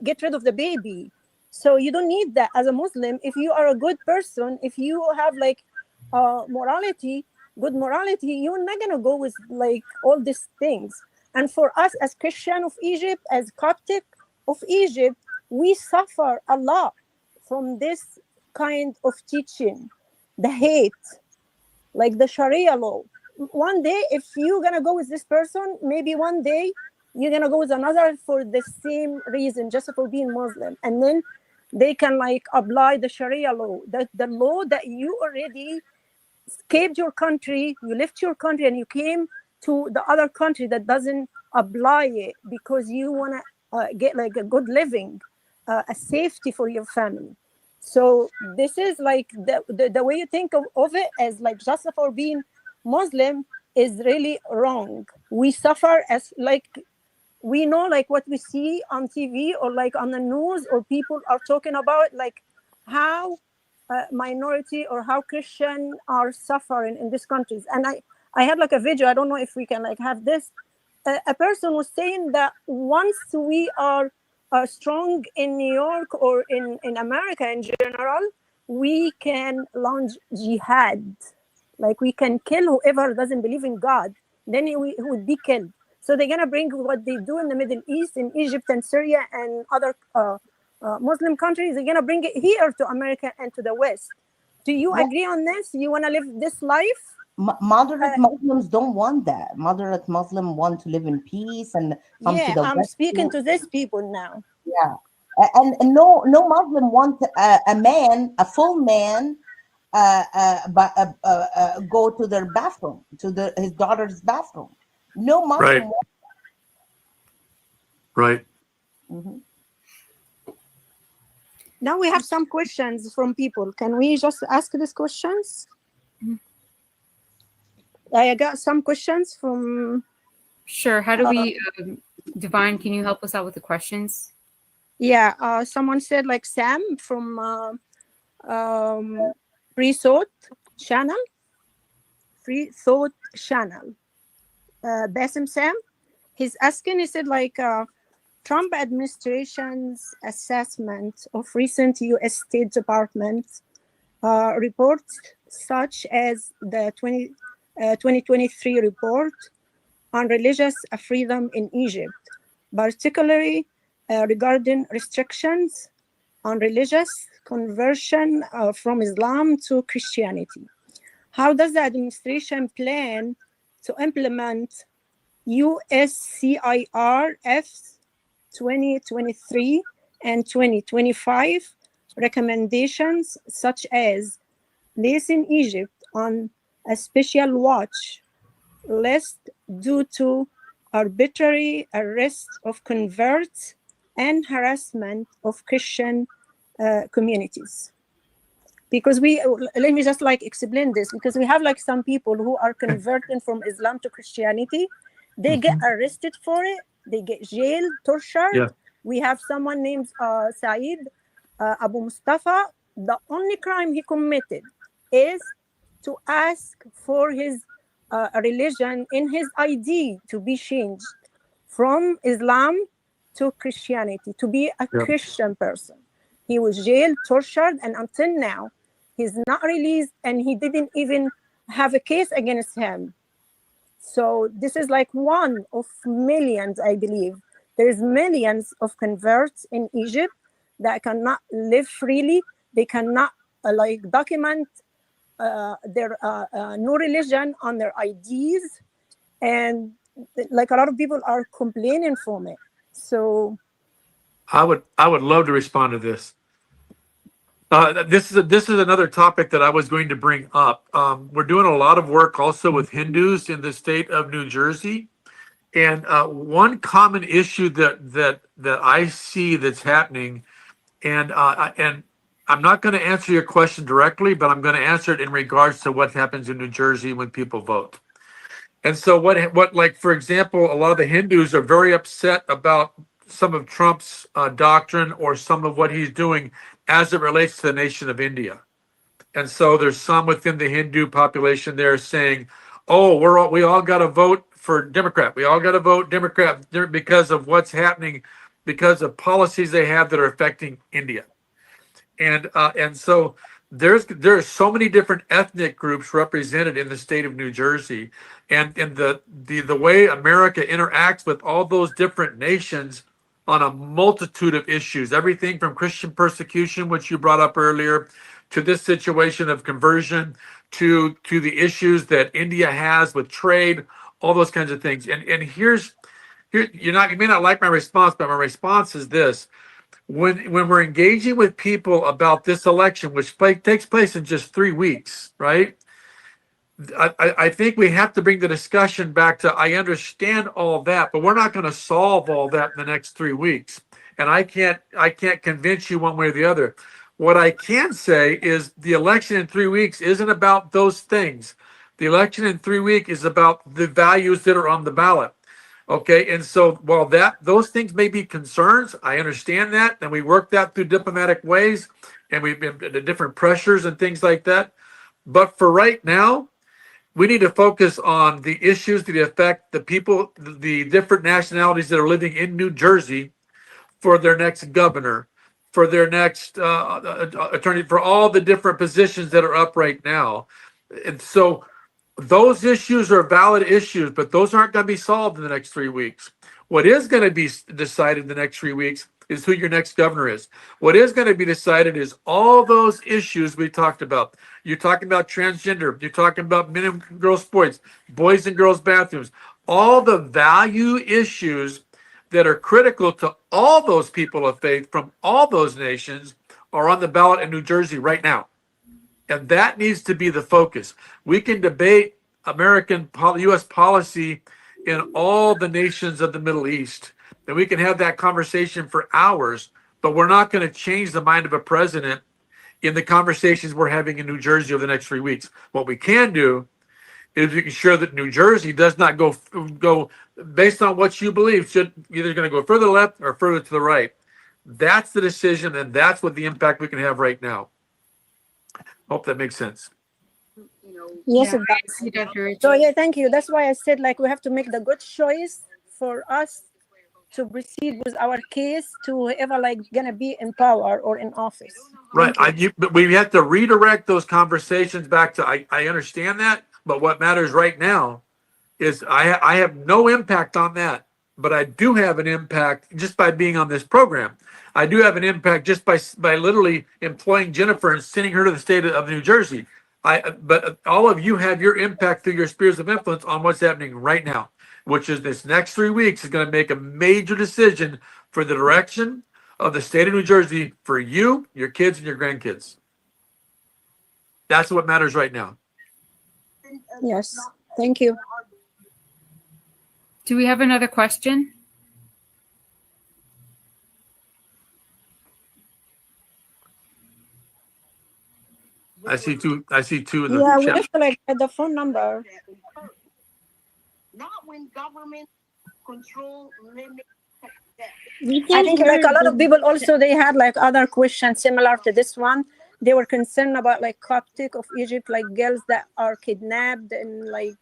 get rid of the baby. So you don't need that as a Muslim. If you are a good person, if you have like morality, good morality, you're not gonna go with like all these things. And for us as Christian of Egypt, as Coptic of Egypt, we suffer a lot from this kind of teaching, the hate, like the Sharia law. One day, if you're gonna go with this person, maybe one day you're gonna go with another for the same reason, just for being Muslim, and then they can like apply the Sharia law, the law that you already escaped your country, you left your country, and you came to the other country that doesn't apply it because you wanna get like a good living, a safety for your family. So this is like the way you think of it as like just for being Muslim is really wrong. We suffer as like, we know like what we see on TV or like on the news, or people are talking about like how minority or how Christian are suffering in these countries. And I had like a video, I don't know if we can like have this. A person was saying that once we are strong in New York or in America in general, we can launch jihad. Like we can kill whoever doesn't believe in God, then he would be killed. So they're gonna bring what they do in the Middle East, in Egypt and Syria and other Muslim countries. They're gonna bring it here to America and to the West. Do you agree on this? You wanna live this life? Moderate Muslims don't want that. Moderate Muslims want to live in peace and come to the I'm West. speaking to these people now. Yeah, and no Muslim want a man, a full man, go to their bathroom, to his daughter's bathroom. No Muslim. Right. Right. Mm-hmm. Now we have some questions from people. Can we just ask these questions? I got some questions from. Sure. How do we, Divine, can you help us out with the questions? Yeah, someone said like Sam from Free Thought Channel. Basim Sam, he's asking, he said like Trump administration's assessment of recent U.S. State Department reports such as the 2023 report on religious freedom in Egypt, particularly regarding restrictions on religious conversion from Islam to Christianity. How does the administration plan to implement USCIRF's 2023 and 2025 recommendations, such as placing Egypt on a special watch list due to arbitrary arrest of converts and harassment of Christian communities? Because let me just like explain this, because we have like some people who are converting from Islam to Christianity. They get arrested for it. They get jailed, tortured. Yeah. We have someone named Saeed Abu Mustafa. The only crime he committed is to ask for his religion in his ID to be changed from Islam to Christianity, to be a Christian person. He was jailed, tortured, and until now, he's not released, and he didn't even have a case against him. So this is like one of millions, I believe. There's millions of converts in Egypt that cannot live freely. They cannot like document their new religion on their IDs, and like a lot of people are complaining from it. So I would love to respond to this. This is another topic that I was going to bring up. We're doing a lot of work also with Hindus in the state of New Jersey, and one common issue that I see that's happening, and I'm not going to answer your question directly, but I'm going to answer it in regards to what happens in New Jersey when people vote. And so what like, for example, a lot of the Hindus are very upset about some of Trump's doctrine or some of what he's doing as it relates to the nation of India. And so there's some within the Hindu population there saying, oh, we all got to vote for Democrat. We all got to vote Democrat because of what's happening, because of policies they have that are affecting India. And so there's so many different ethnic groups represented in the state of New Jersey, and the way America interacts with all those different nations on a multitude of issues, everything from Christian persecution, which you brought up earlier, to this situation of conversion, to the issues that India has with trade, all those kinds of things. And here, you may not like my response, but my response is this. When we're engaging with people about this election, which takes place in just 3 weeks, right? I think we have to bring the discussion back to, I understand all that, but we're not going to solve all that in the next 3 weeks. And I can't convince you one way or the other. What I can say is the election in 3 weeks isn't about those things. The election in 3 weeks is about the values that are on the ballot. Okay, and so while those things may be concerns, I understand that, and we work that through diplomatic ways, and we've been the different pressures and things like that. But for right now, we need to focus on the issues that affect the people, the different nationalities that are living in New Jersey, for their next governor, for their next attorney, for all the different positions that are up right now. And so those issues are valid issues, but those aren't going to be solved in the next 3 weeks. What is going to be decided in the next 3 weeks is who your next governor is. What is going to be decided is all those issues we talked about. You're talking about transgender. You're talking about men and girls sports, boys and girls bathrooms. All the value issues that are critical to all those people of faith from all those nations are on the ballot in New Jersey right now. And that needs to be the focus. We can debate American U.S. policy in all the nations of the Middle East, and we can have that conversation for hours, but we're not going to change the mind of a president in the conversations we're having in New Jersey over the next 3 weeks. What we can do is we can ensure that New Jersey does not go based on what you believe, should either going to go further left or further to the right. That's the decision, and that's what the impact we can have right now. Hope that makes sense. Yes, Yeah, it does. So yeah, thank you. That's why I said like we have to make the good choice for us to proceed with our case to whoever like gonna be in power or in office. Right. But we have to redirect those conversations back to, I understand that, but what matters right now is I have no impact on that, but I do have an impact just by being on this program. I do have an impact just by literally employing Jennifer and sending her to the state of New Jersey. But all of you have your impact through your spheres of influence on what's happening right now, which is this next 3 weeks is going to make a major decision for the direction of the state of New Jersey for you, your kids, and your grandkids. That's what matters right now. Yes, thank you. Do we have another question? I see two in the Yeah, we chat. have to like get the phone number. Not when government control limits. I think like a lot of people also they had like other questions similar to this one. They were concerned about like Coptic of Egypt, like girls that are kidnapped and like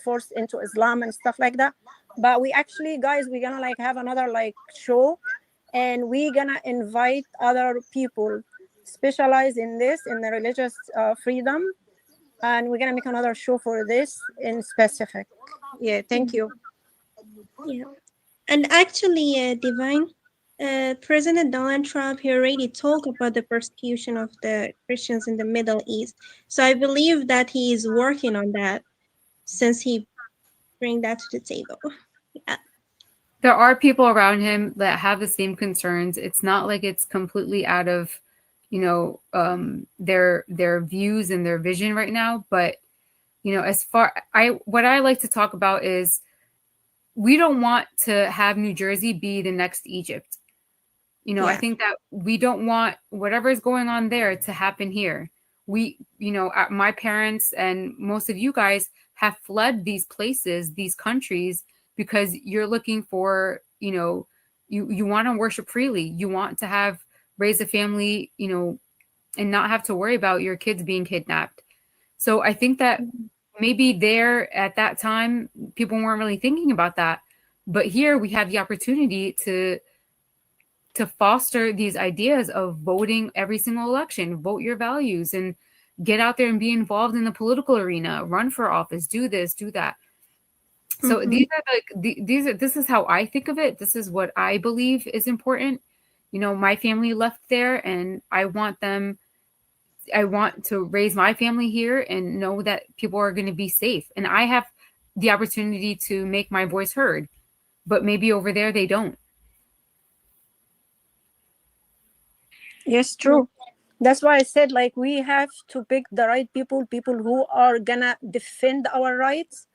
forced into Islam and stuff like that. But we actually, guys, we're gonna like have another like show, and we're gonna invite other people specialized in this, in the religious freedom, and we're gonna make another show for this in specific. Yeah, thank you. Yeah. And actually, Divine, President Donald Trump, he already talked about the persecution of the Christians in the Middle East. So I believe that he is working on that since he bring that to the table. Yeah. There are people around him that have the same concerns. It's not like it's completely out of, their views and their vision right now. But, what I like to talk about is we don't want to have New Jersey be the next Egypt. Yeah. I think that we don't want whatever is going on there to happen here. We, my parents and most of you guys have fled these places, these countries, because you're looking for, you want to worship freely. You want to raise a family, and not have to worry about your kids being kidnapped. So I think that maybe there at that time, people weren't really thinking about that. But here we have the opportunity to foster these ideas of voting every single election, vote your values, and get out there and be involved in the political arena, run for office, do this, do that. So Mhm. these are this is how I think of it. This is what I believe is important. You know, my family left there, and I want to raise my family here and know that people are going to be safe. And I have the opportunity to make my voice heard, but maybe over there they don't. Yes, true. That's why I said, like, we have to pick the right people who are gonna defend our rights,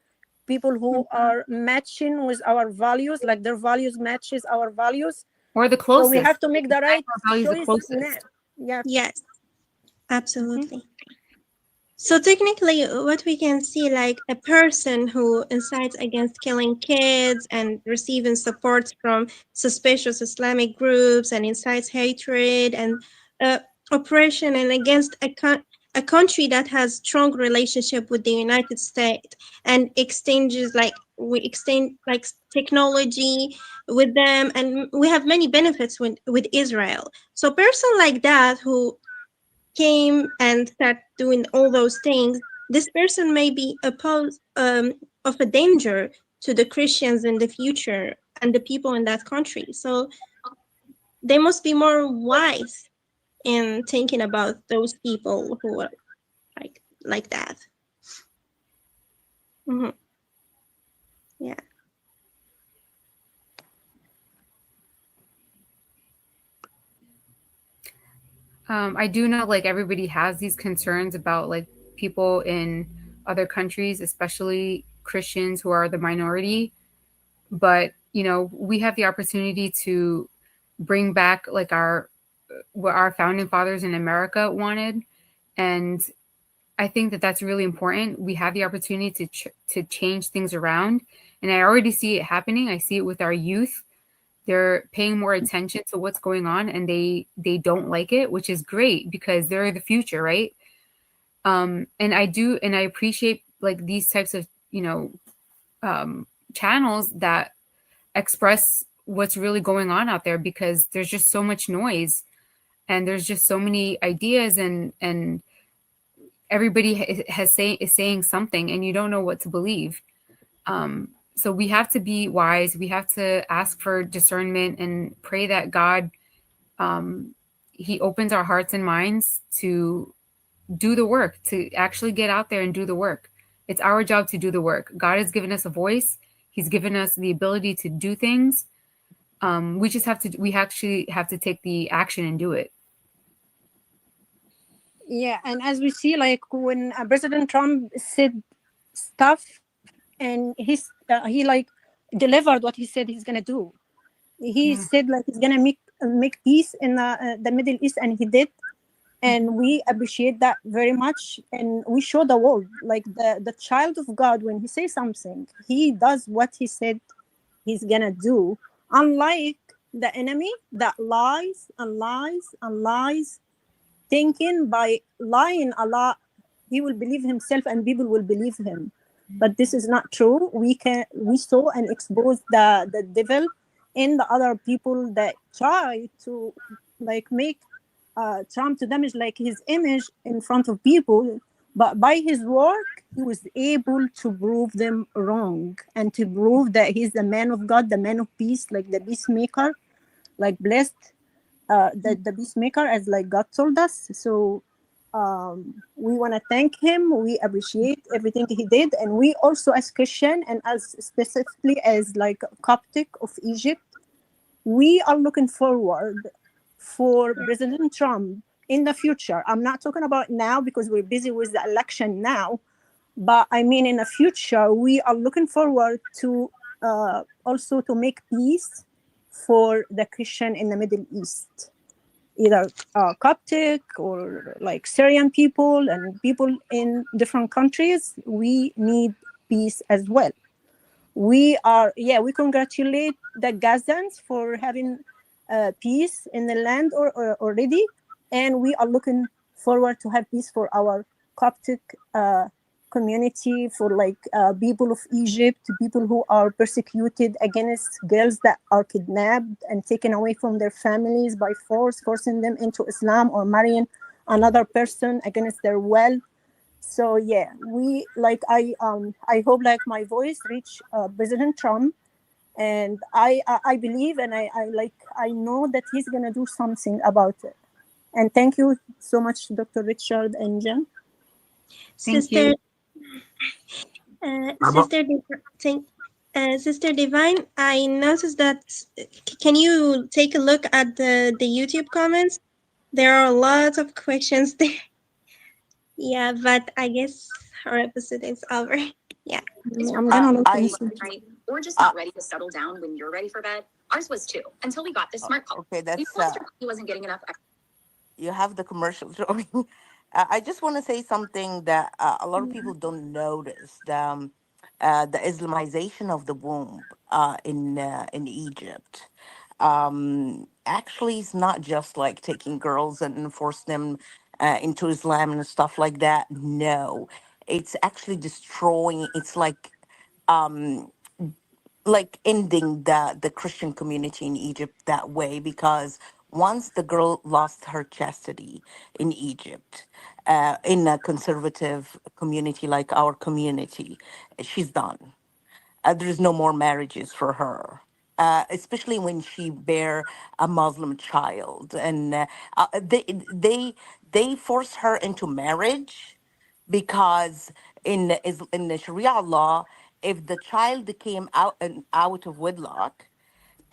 people who are matching with our values, like their values matches our values. Or the So closest. we have to make the right Our values the choice closest. now. Yeah. Yes, absolutely. So technically, what we can see, like a person who incites against killing kids and receiving support from suspicious Islamic groups and incites hatred and oppression and against a country that has strong relationship with the United States and exchanges we exchange like technology with them, and we have many benefits with Israel. So a person like that who came and start doing all those things, this person may be of a danger to the Christians in the future and the people in that country. So they must be more wise in thinking about those people who are like that. Mm-hmm. Yeah. I do know like everybody has these concerns about like people in other countries, especially Christians who are the minority. But, you know, we have the opportunity to bring back like what our founding fathers in America wanted. And I think that that's really important. We have the opportunity to change things around. And I already see it happening. I see it with our youth. They're paying more attention to what's going on, and they don't like it, which is great because they're the future, right? And I appreciate like these types of, you know, channels that express what's really going on out there, because there's just so much noise and there's just so many ideas, and everybody is saying something and you don't know what to believe. So we have to be wise. We have to ask for discernment and pray that God, he opens our hearts and minds to do the work, to actually get out there and do the work. It's our job to do the work. God has given us a voice. He's given us the ability to do things. We actually have to take the action and do it. Yeah, and as we see, like when President Trump said stuff, and he like delivered what he said he's gonna do. He said like he's gonna make peace in the Middle East, and he did, and we appreciate that very much. And we show the world, like the child of God, when he says something, he does what he said he's gonna do. Unlike the enemy that lies and lies and lies, thinking by lying a lot he will believe himself and people will believe him. But this is not true. We saw and expose the devil in the other people that try to like make Trump to damage like his image in front of people. But by his work, he was able to prove them wrong and to prove that he's the man of God, the man of peace, like the peacemaker, like blessed, the peacemaker, as like God told us. So we want to thank him. We appreciate everything he did, and we also, as Christian and as specifically as like Coptic of Egypt, we are looking forward for President Trump in the future. I'm not talking about now because we're busy with the election now, but I mean in the future we are looking forward to also to make peace for the Christian in the Middle East, either Coptic or like Syrian people and people in different countries. We need peace as well. We congratulate the Gazans for having peace in the land or already, and we are looking forward to have peace for our Coptic community, for like people of Egypt, people who are persecuted, against girls that are kidnapped and taken away from their families by force, forcing them into Islam or marrying another person against their will. So yeah, we like I hope like my voice reach President Trump, and I believe and I know that he's gonna do something about it. And thank you so much, Dr. Richard and Jen. Thank Sister, you. I'm a- Sister Divine, I noticed that. Can you take a look at the YouTube comments? There are a lot of questions there. Yeah, but I guess our episode is over. Yeah. I'm gonna look I into it. right or just not ready to settle down when you're ready for bed. Ours was too until we got this smart call. Okay, We that's realized he wasn't getting enough. you have the commercial showing. I just want to say something that a lot of people don't notice: the Islamization of the womb in Egypt. Actually, it's not just like taking girls and force them into Islam and stuff like that. No, it's actually destroying. It's like ending the Christian community in Egypt that way, because once the girl lost her chastity in Egypt, in a conservative community like our community, she's done. There's no more marriages for her. Especially when she bear a Muslim child, and they force her into marriage, because in the Sharia law, if the child came out of wedlock,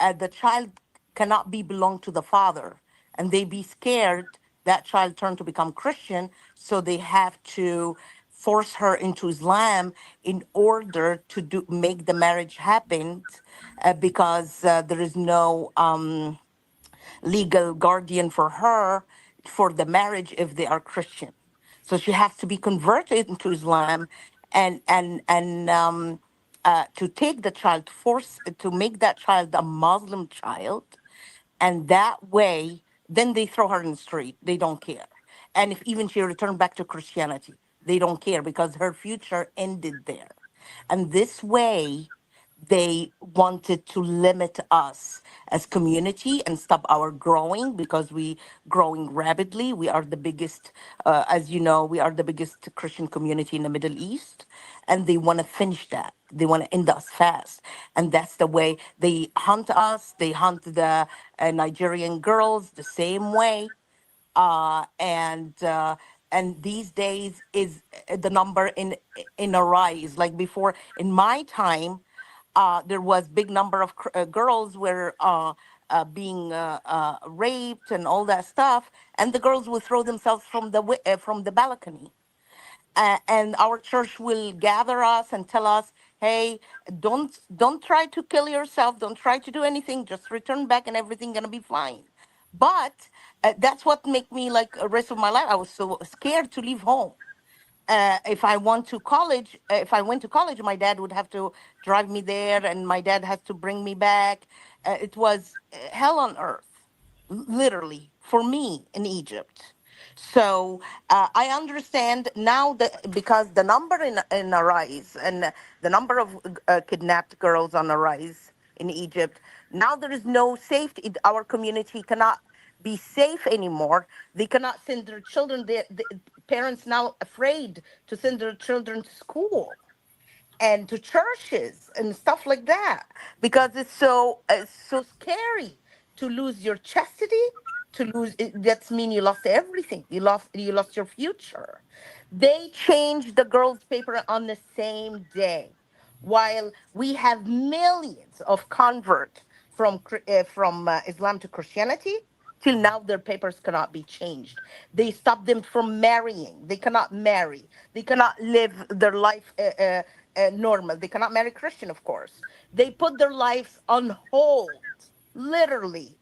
the child cannot be belong to the father, and they be scared that child turn to become Christian, so they have to force her into Islam in order to make the marriage happen, because there is no legal guardian for her for the marriage if they are Christian. So she has to be converted into Islam, and to take the child, force to make that child a Muslim child, and that way then they throw her in the street. They don't care. And if even she returned back to Christianity, they don't care, because her future ended there. And this way they wanted to limit us as community and stop our growing, because we growing rapidly. We are the biggest, as you know, we are the biggest Christian community in the Middle East, and they want to finish that. They want to end us fast, and that's the way they hunt us. They hunt the Nigerian girls the same way, uh, and uh, and these days is the number in a rise. Like before, in my time, there was big number of girls were being raped and all that stuff, and the girls would throw themselves from the balcony, and our church will gather us and tell us, hey, don't try to kill yourself, don't try to do anything, just return back and everything gonna be fine. But that's what make me, like, the rest of my life I was so scared to leave home. If I want to college, if I went to college, my dad would have to drive me there, and my dad has to bring me back. It was hell on earth, literally, for me in Egypt. So I understand now that, because the number in a rise, and the number of kidnapped girls on a rise in Egypt. Now there is no safety. Our community cannot be safe anymore. They cannot send their children. The parents now afraid to send their children to school and to churches and stuff like that, because it's so scary to lose your chastity, to lose it. That's mean you lost everything. You lost your future. They changed the girls paper on the same day, while we have millions of convert from Islam to Christianity. Till now, their papers cannot be changed. They stop them from marrying. They cannot marry. They cannot live their life normal. They cannot marry Christian, of course. They put their lives on hold, literally,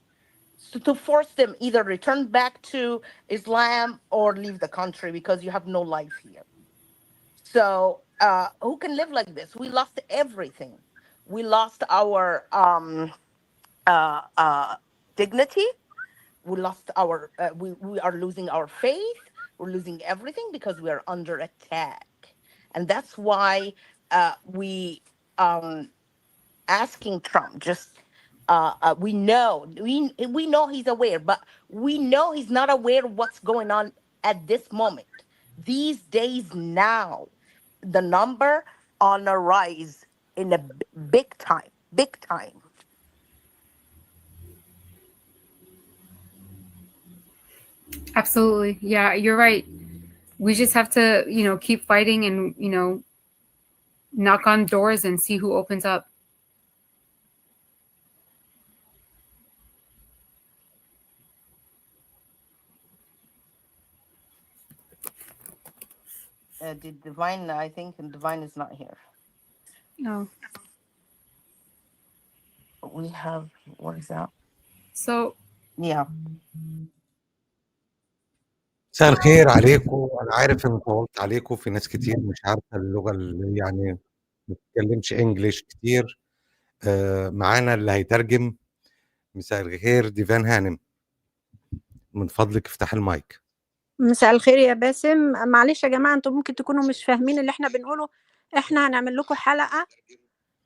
to force them either return back to Islam or leave the country, because you have no life here. So who can live like this? We lost everything. We lost our uh, uh, dignity. We are losing our faith. We're losing everything because we are under attack. And that's why we asking Trump, just we know he's aware, but we know he's not aware of what's going on at this moment. these days now, the number on a rise in a big time. Absolutely. Yeah, you're right. We just have to, keep fighting and, knock on doors and see who opens up. Did Divine, I think Divine is not here. No. We have, what is that? So Yeah. مساء الخير عليكم. أنا عارف إني طولت عليكم، في ناس كتير مش عارفة اللغة اللي يعني ما بتتكلمش إنجليش كتير. معانا اللي هيترجم. مساء الخير ديفان هانم، من فضلك افتح المايك. مساء الخير يا باسم. معلش يا جماعة، انتم ممكن تكونوا مش فاهمين اللي احنا بنقوله. احنا هنعمل لكم حلقة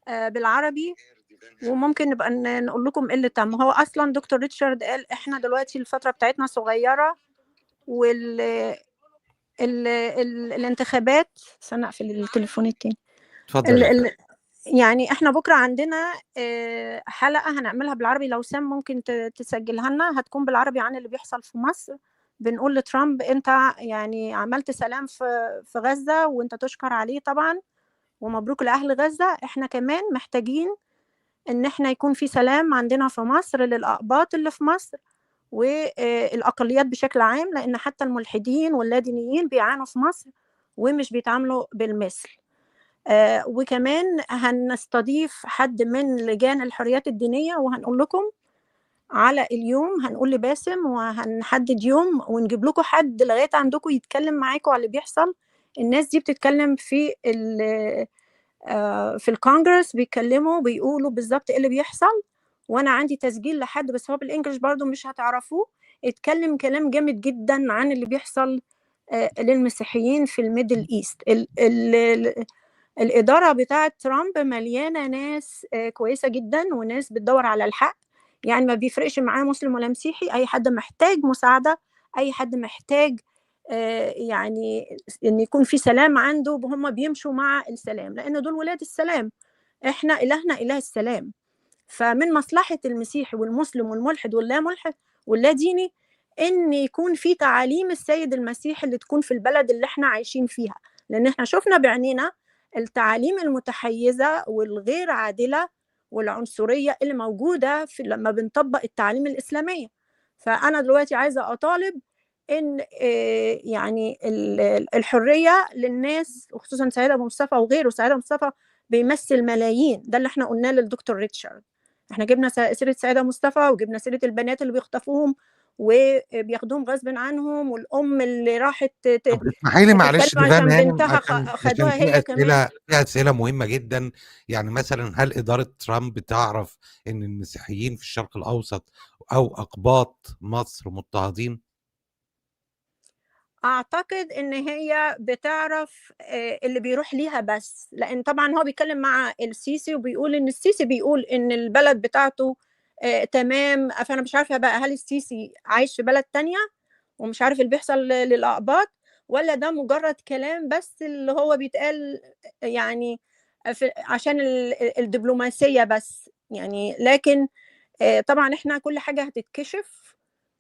بالعربي، وممكن نبقى نقول لكم ايه اللي تم. هو اصلا دكتور ريتشارد قال احنا دلوقتي الفترة بتاعتنا صغيرة، وال الانتخابات. سنقفل التليفون التاني. اتفضل. يعني احنا بكرة عندنا حلقة هنعملها بالعربي. لو سام ممكن تسجلها لنا، هتكون بالعربي عن اللي بيحصل في مصر. بنقول لترامب انت يعني عملت سلام في غزة، وانت تشكر عليه طبعا، ومبروك لأهل غزة. احنا كمان محتاجين ان احنا يكون في سلام عندنا في مصر للأقباط اللي في مصر والأقليات بشكل عام، لأن حتى الملحدين واللادينيين بيعانوا في مصر ومش بيتعاملوا بالمثل. وكمان هنستضيف حد من لجان الحريات الدينية، وهنقول لكم على اليوم. هنقول لباسم وهنحدد يوم ونجيب لكم حد لغاية عندكم يتكلم معاكم على اللي بيحصل. الناس دي بتتكلم في الكونجرس، بيتكلموا بيقولوا بالظبط ايه اللي بيحصل. وانا عندي تسجيل لحد، بس هو بالانجلش برضو مش هتعرفوه، اتكلم كلام جامد جدا عن اللي بيحصل للمسيحيين في الميدل ايست. الإدارة بتاعة ترامب مليانة ناس كويسة جدا، وناس بتدور على الحق. يعني ما بيفرقش معاه مسلم ولا مسيحي، أي حد محتاج مساعدة، أي حد محتاج يعني إن يكون في سلام عنده، هم بيمشوا مع السلام، لأن دول ولاد السلام. إحنا إلهنا إله السلام. فمن مصلحة المسيحي والمسلم والملحد واللا ملحد واللا ديني إن يكون في تعاليم السيد المسيح اللي تكون في البلد اللي إحنا عايشين فيها، لأن إحنا شفنا بعينينا التعاليم المتحيزة والغير عادلة والعنصرية اللي موجودة لما بنطبق التعاليم الإسلامية. فأنا دلوقتي عايزة أطالب إن يعني الحرية للناس، وخصوصا سعيد أبو مصطفى وغيره. سعيد أبو مصطفى بيمثل ملايين، ده اللي احنا قلناه للدكتور ريتشارد. احنا جبنا سيرة سعيد أبو مصطفى، وجبنا سيرة البنات اللي بيخطفوهم وبياخدوهم غصب عنهم، والأم اللي راحت طب اسمحي لي معلش تتكلم ديفان عشان هانم، بنتها عشان خدوها في هي كمان. أسئلة مهمة جدا. يعني مثلا هل إدارة ترامب تعرف إن المسيحيين في الشرق الأوسط أو أقباط مصر مضطهدين؟ اعتقد ان هي بتعرف اللي بيروح ليها، بس لان طبعا هو بيتكلم مع السيسي، وبيقول ان السيسي بيقول ان البلد بتاعته تمام. فانا مش عارفه بقى هل السيسي عايش في بلد تانية ومش عارف اللي بيحصل للاقباط، ولا ده مجرد كلام بس اللي هو بيتقال يعني عشان الدبلوماسيه بس يعني. لكن طبعا احنا كل حاجه هتتكشف،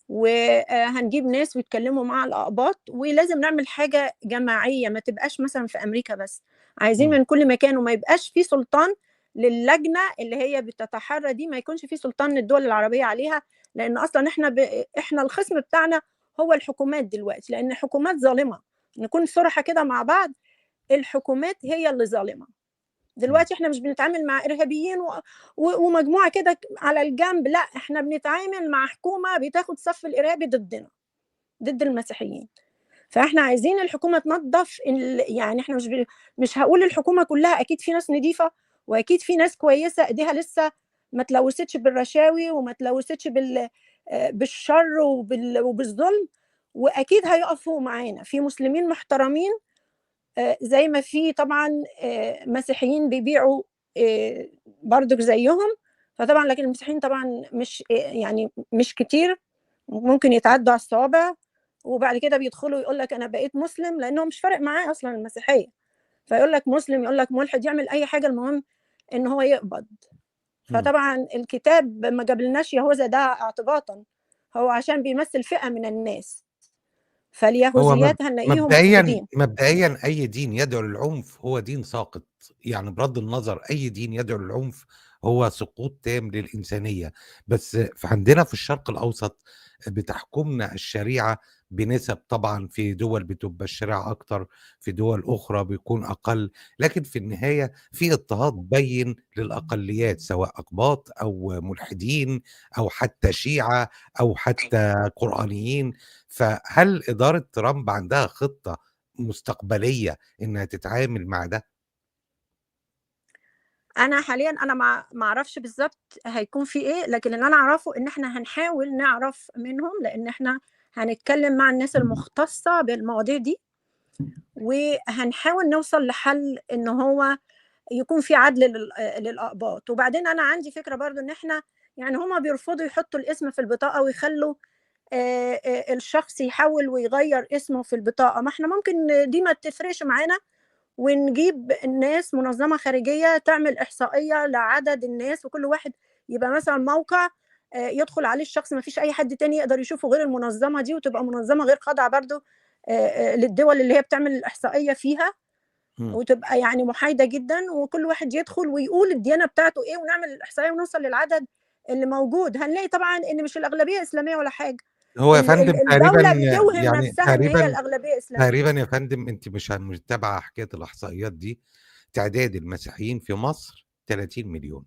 وهنجيب ناس ويتكلموا مع الأقباط، ولازم نعمل حاجة جماعية، ما تبقاش مثلا في أمريكا بس، عايزين من كل مكان، وما يبقاش في سلطان للجنة اللي هي بتتحرى دي، ما يكونش في سلطان للدول العربية عليها، لأن أصلا إحنا الخصم بتاعنا هو الحكومات دلوقتي، لأن الحكومات ظالمة. نكون صراحة كده مع بعض، الحكومات هي اللي ظالمة دلوقتي. احنا مش بنتعامل مع ارهابيين ومجموعه كده على الجنب، لا، احنا بنتعامل مع حكومه بتاخد صف الارهابي ضدنا، ضد المسيحيين. فاحنا عايزين الحكومه تنظف يعني احنا مش هقول الحكومه كلها، اكيد في ناس نظيفه، واكيد في ناس كويسه ايديها لسه ما تلوثتش بالرشاوي وما تلوثتش بالشر وبالظلم، واكيد هيقفوا معانا. في مسلمين محترمين زي ما في طبعا مسيحيين بيبيعوا برضك زيهم. فطبعا لكن المسيحيين طبعا مش يعني مش كتير، ممكن يتعدوا على الصوابع. وبعد كده بيدخلوا يقول لك انا بقيت مسلم، لانه مش فارق معاه اصلا المسيحيه، فيقول لك مسلم، يقول لك ملحد، يعمل اي حاجه، المهم ان هو يقبض. فطبعا الكتاب ما جابلناش يهوذا ده اعتباطا، هو عشان بيمثل فئه من الناس، هو فاليهوذيات هنلاقيهم مبدئيا مرفوضين. مبدئيا اي دين يدعو للعنف هو دين ساقط، يعني بغض النظر اي دين يدعو للعنف هو سقوط تام للانسانيه. بس عندنا في الشرق الاوسط بتحكمنا الشريعه بنسب، طبعا في دول بتبقى الشريعه اكتر، في دول اخرى بيكون اقل، لكن في النهايه في اضطهاد بين للاقليات سواء اقباط او ملحدين او حتى شيعه او حتى قرانيين. فهل إدارة ترامب عندها خطة مستقبلية إنها تتعامل مع ده؟ انا حاليا انا ما اعرفش بالظبط هيكون في ايه، لكن اللي انا اعرفه ان احنا هنحاول نعرف منهم، لان احنا هنتكلم مع الناس المختصه بالمواضيع دي، وهنحاول نوصل لحل ان هو يكون في عدل للاقباط. وبعدين انا عندي فكره برضو ان احنا يعني هما بيرفضوا يحطوا الاسم في البطاقه ويخلوا الشخص يحول ويغير اسمه في البطاقه. ما احنا ممكن دي ما تفرقش معانا، ونجيب الناس منظمة خارجية تعمل إحصائية لعدد الناس، وكل واحد يبقى مثلا موقع يدخل عليه الشخص، ما فيش أي حد تاني يقدر يشوفه غير المنظمة دي، وتبقى منظمة غير خاضعة برضو للدول اللي هي بتعمل الإحصائية فيها، مم. وتبقى يعني محايدة جدا، وكل واحد يدخل ويقول الديانة بتاعته إيه، ونعمل الإحصائية ونوصل للعدد اللي موجود. هنلاقي طبعا إن مش الأغلبية إسلامية ولا حاجة، هو يا فندم تقريبا، الدولة بتوهم يعني نفسها إن هي الأغلبية إسلامية. تقريبا يا فندم أنت مش متابعة حكاية الإحصائيات دي. تعداد المسيحيين في مصر 30 مليون،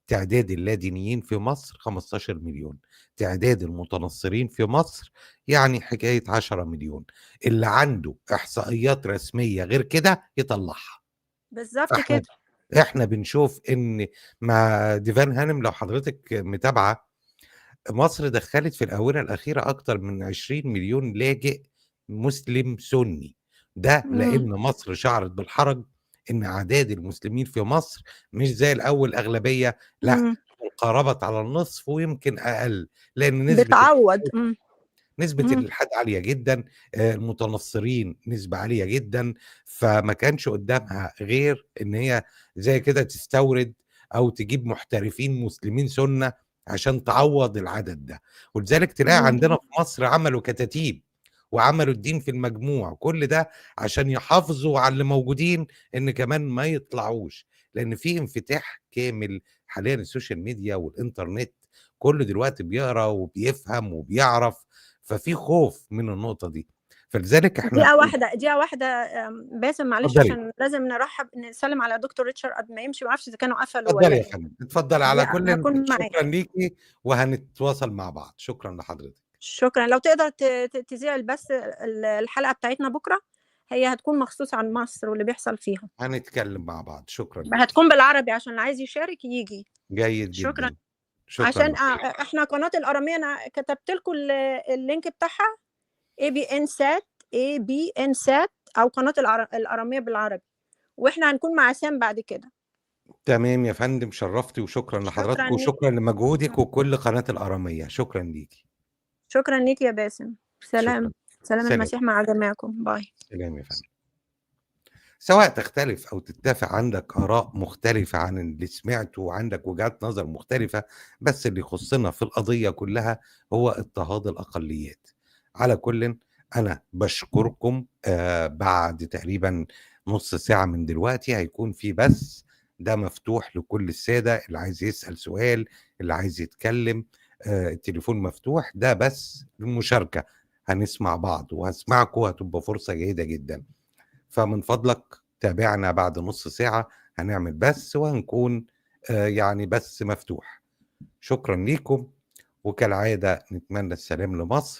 تعداد اللادينيين في مصر 15 مليون، تعداد المتنصرين في مصر يعني حكاية 10 مليون. اللي عنده إحصائيات رسمية غير كده يطلعها. بالظبط فاحنا كده. احنا بنشوف ان مع ديفان هانم، لو حضرتك متابعه، مصر دخلت في الاونه الاخيره اكتر من 20 مليون لاجئ مسلم سني. ده لان مصر شعرت بالحرج ان اعداد المسلمين في مصر مش زي الاول اغلبيه، لا، قاربت على النصف ويمكن اقل، لان بتعوض. نسبة الإلحاد عالية جدا، المتنصرين نسبة عالية جدا، فما كانش قدامها غير إن هي زي كده تستورد أو تجيب محترفين مسلمين سنة عشان تعوض العدد ده. ولذلك تلاقي عندنا في مصر عملوا كتاتيب وعملوا الدين في المجموع، كل ده عشان يحافظوا على اللي موجودين إن كمان ما يطلعوش، لأن في انفتاح كامل حاليا. السوشيال ميديا والإنترنت كله دلوقتي بيقرأ وبيفهم وبيعرف، ففي خوف من النقطة دي، فلذلك احنا دقيقة واحدة باسم، معلش، اتفضلي. عشان لازم نسلم على دكتور ريتشارد قبل ما يمشي، ما اعرفش اذا كانوا قفلوا اتفضلي ولا يا ايه. فندم، اتفضلي. على دقيقة كل هكون معاك. شكرا ليكي وهنتواصل مع بعض. شكرا لحضرتك. شكرا. لو تقدر تذيع البث الحلقة بتاعتنا بكرة، هي هتكون مخصوص عن مصر واللي بيحصل فيها، هنتكلم مع بعض. شكرا ليكي. هتكون بالعربي عشان اللي عايز يشارك يجي. جيد شكرا. جدا. شكرا عشان لحضرتك. احنا قناة الأرامية انا كتبت لكم اللينك بتاعها، ABN سات او قناة الأرامية بالعربي، واحنا هنكون مع سام بعد كده. تمام يا فندم، شرفتي، وشكرا شكرا لحضرتك ليك. وشكرا لمجهودك وكل قناة الأرامية. شكرا ليكي. شكرا ليك يا باسم. شكرا. سلام. سلام سلام. المسيح مع جميعكم. باي. سلام يا فندم. سواء تختلف أو تتفق، عندك آراء مختلفة عن اللي سمعته وعندك وجهات نظر مختلفة، بس اللي يخصنا في القضية كلها هو اضطهاد الأقليات. على كل، أنا بشكركم. بعد تقريبا نص ساعة من دلوقتي هيكون في بث ده مفتوح لكل السادة، اللي عايز يسأل سؤال، اللي عايز يتكلم، التليفون مفتوح، ده بس للمشاركة. هنسمع بعض وهسمعكم، هتبقى فرصة جيدة جدا. فمن فضلك تابعنا بعد نص ساعة، هنعمل بث وهنكون يعني بث مفتوح. شكرا ليكم، وكالعادة نتمنى السلام لمصر.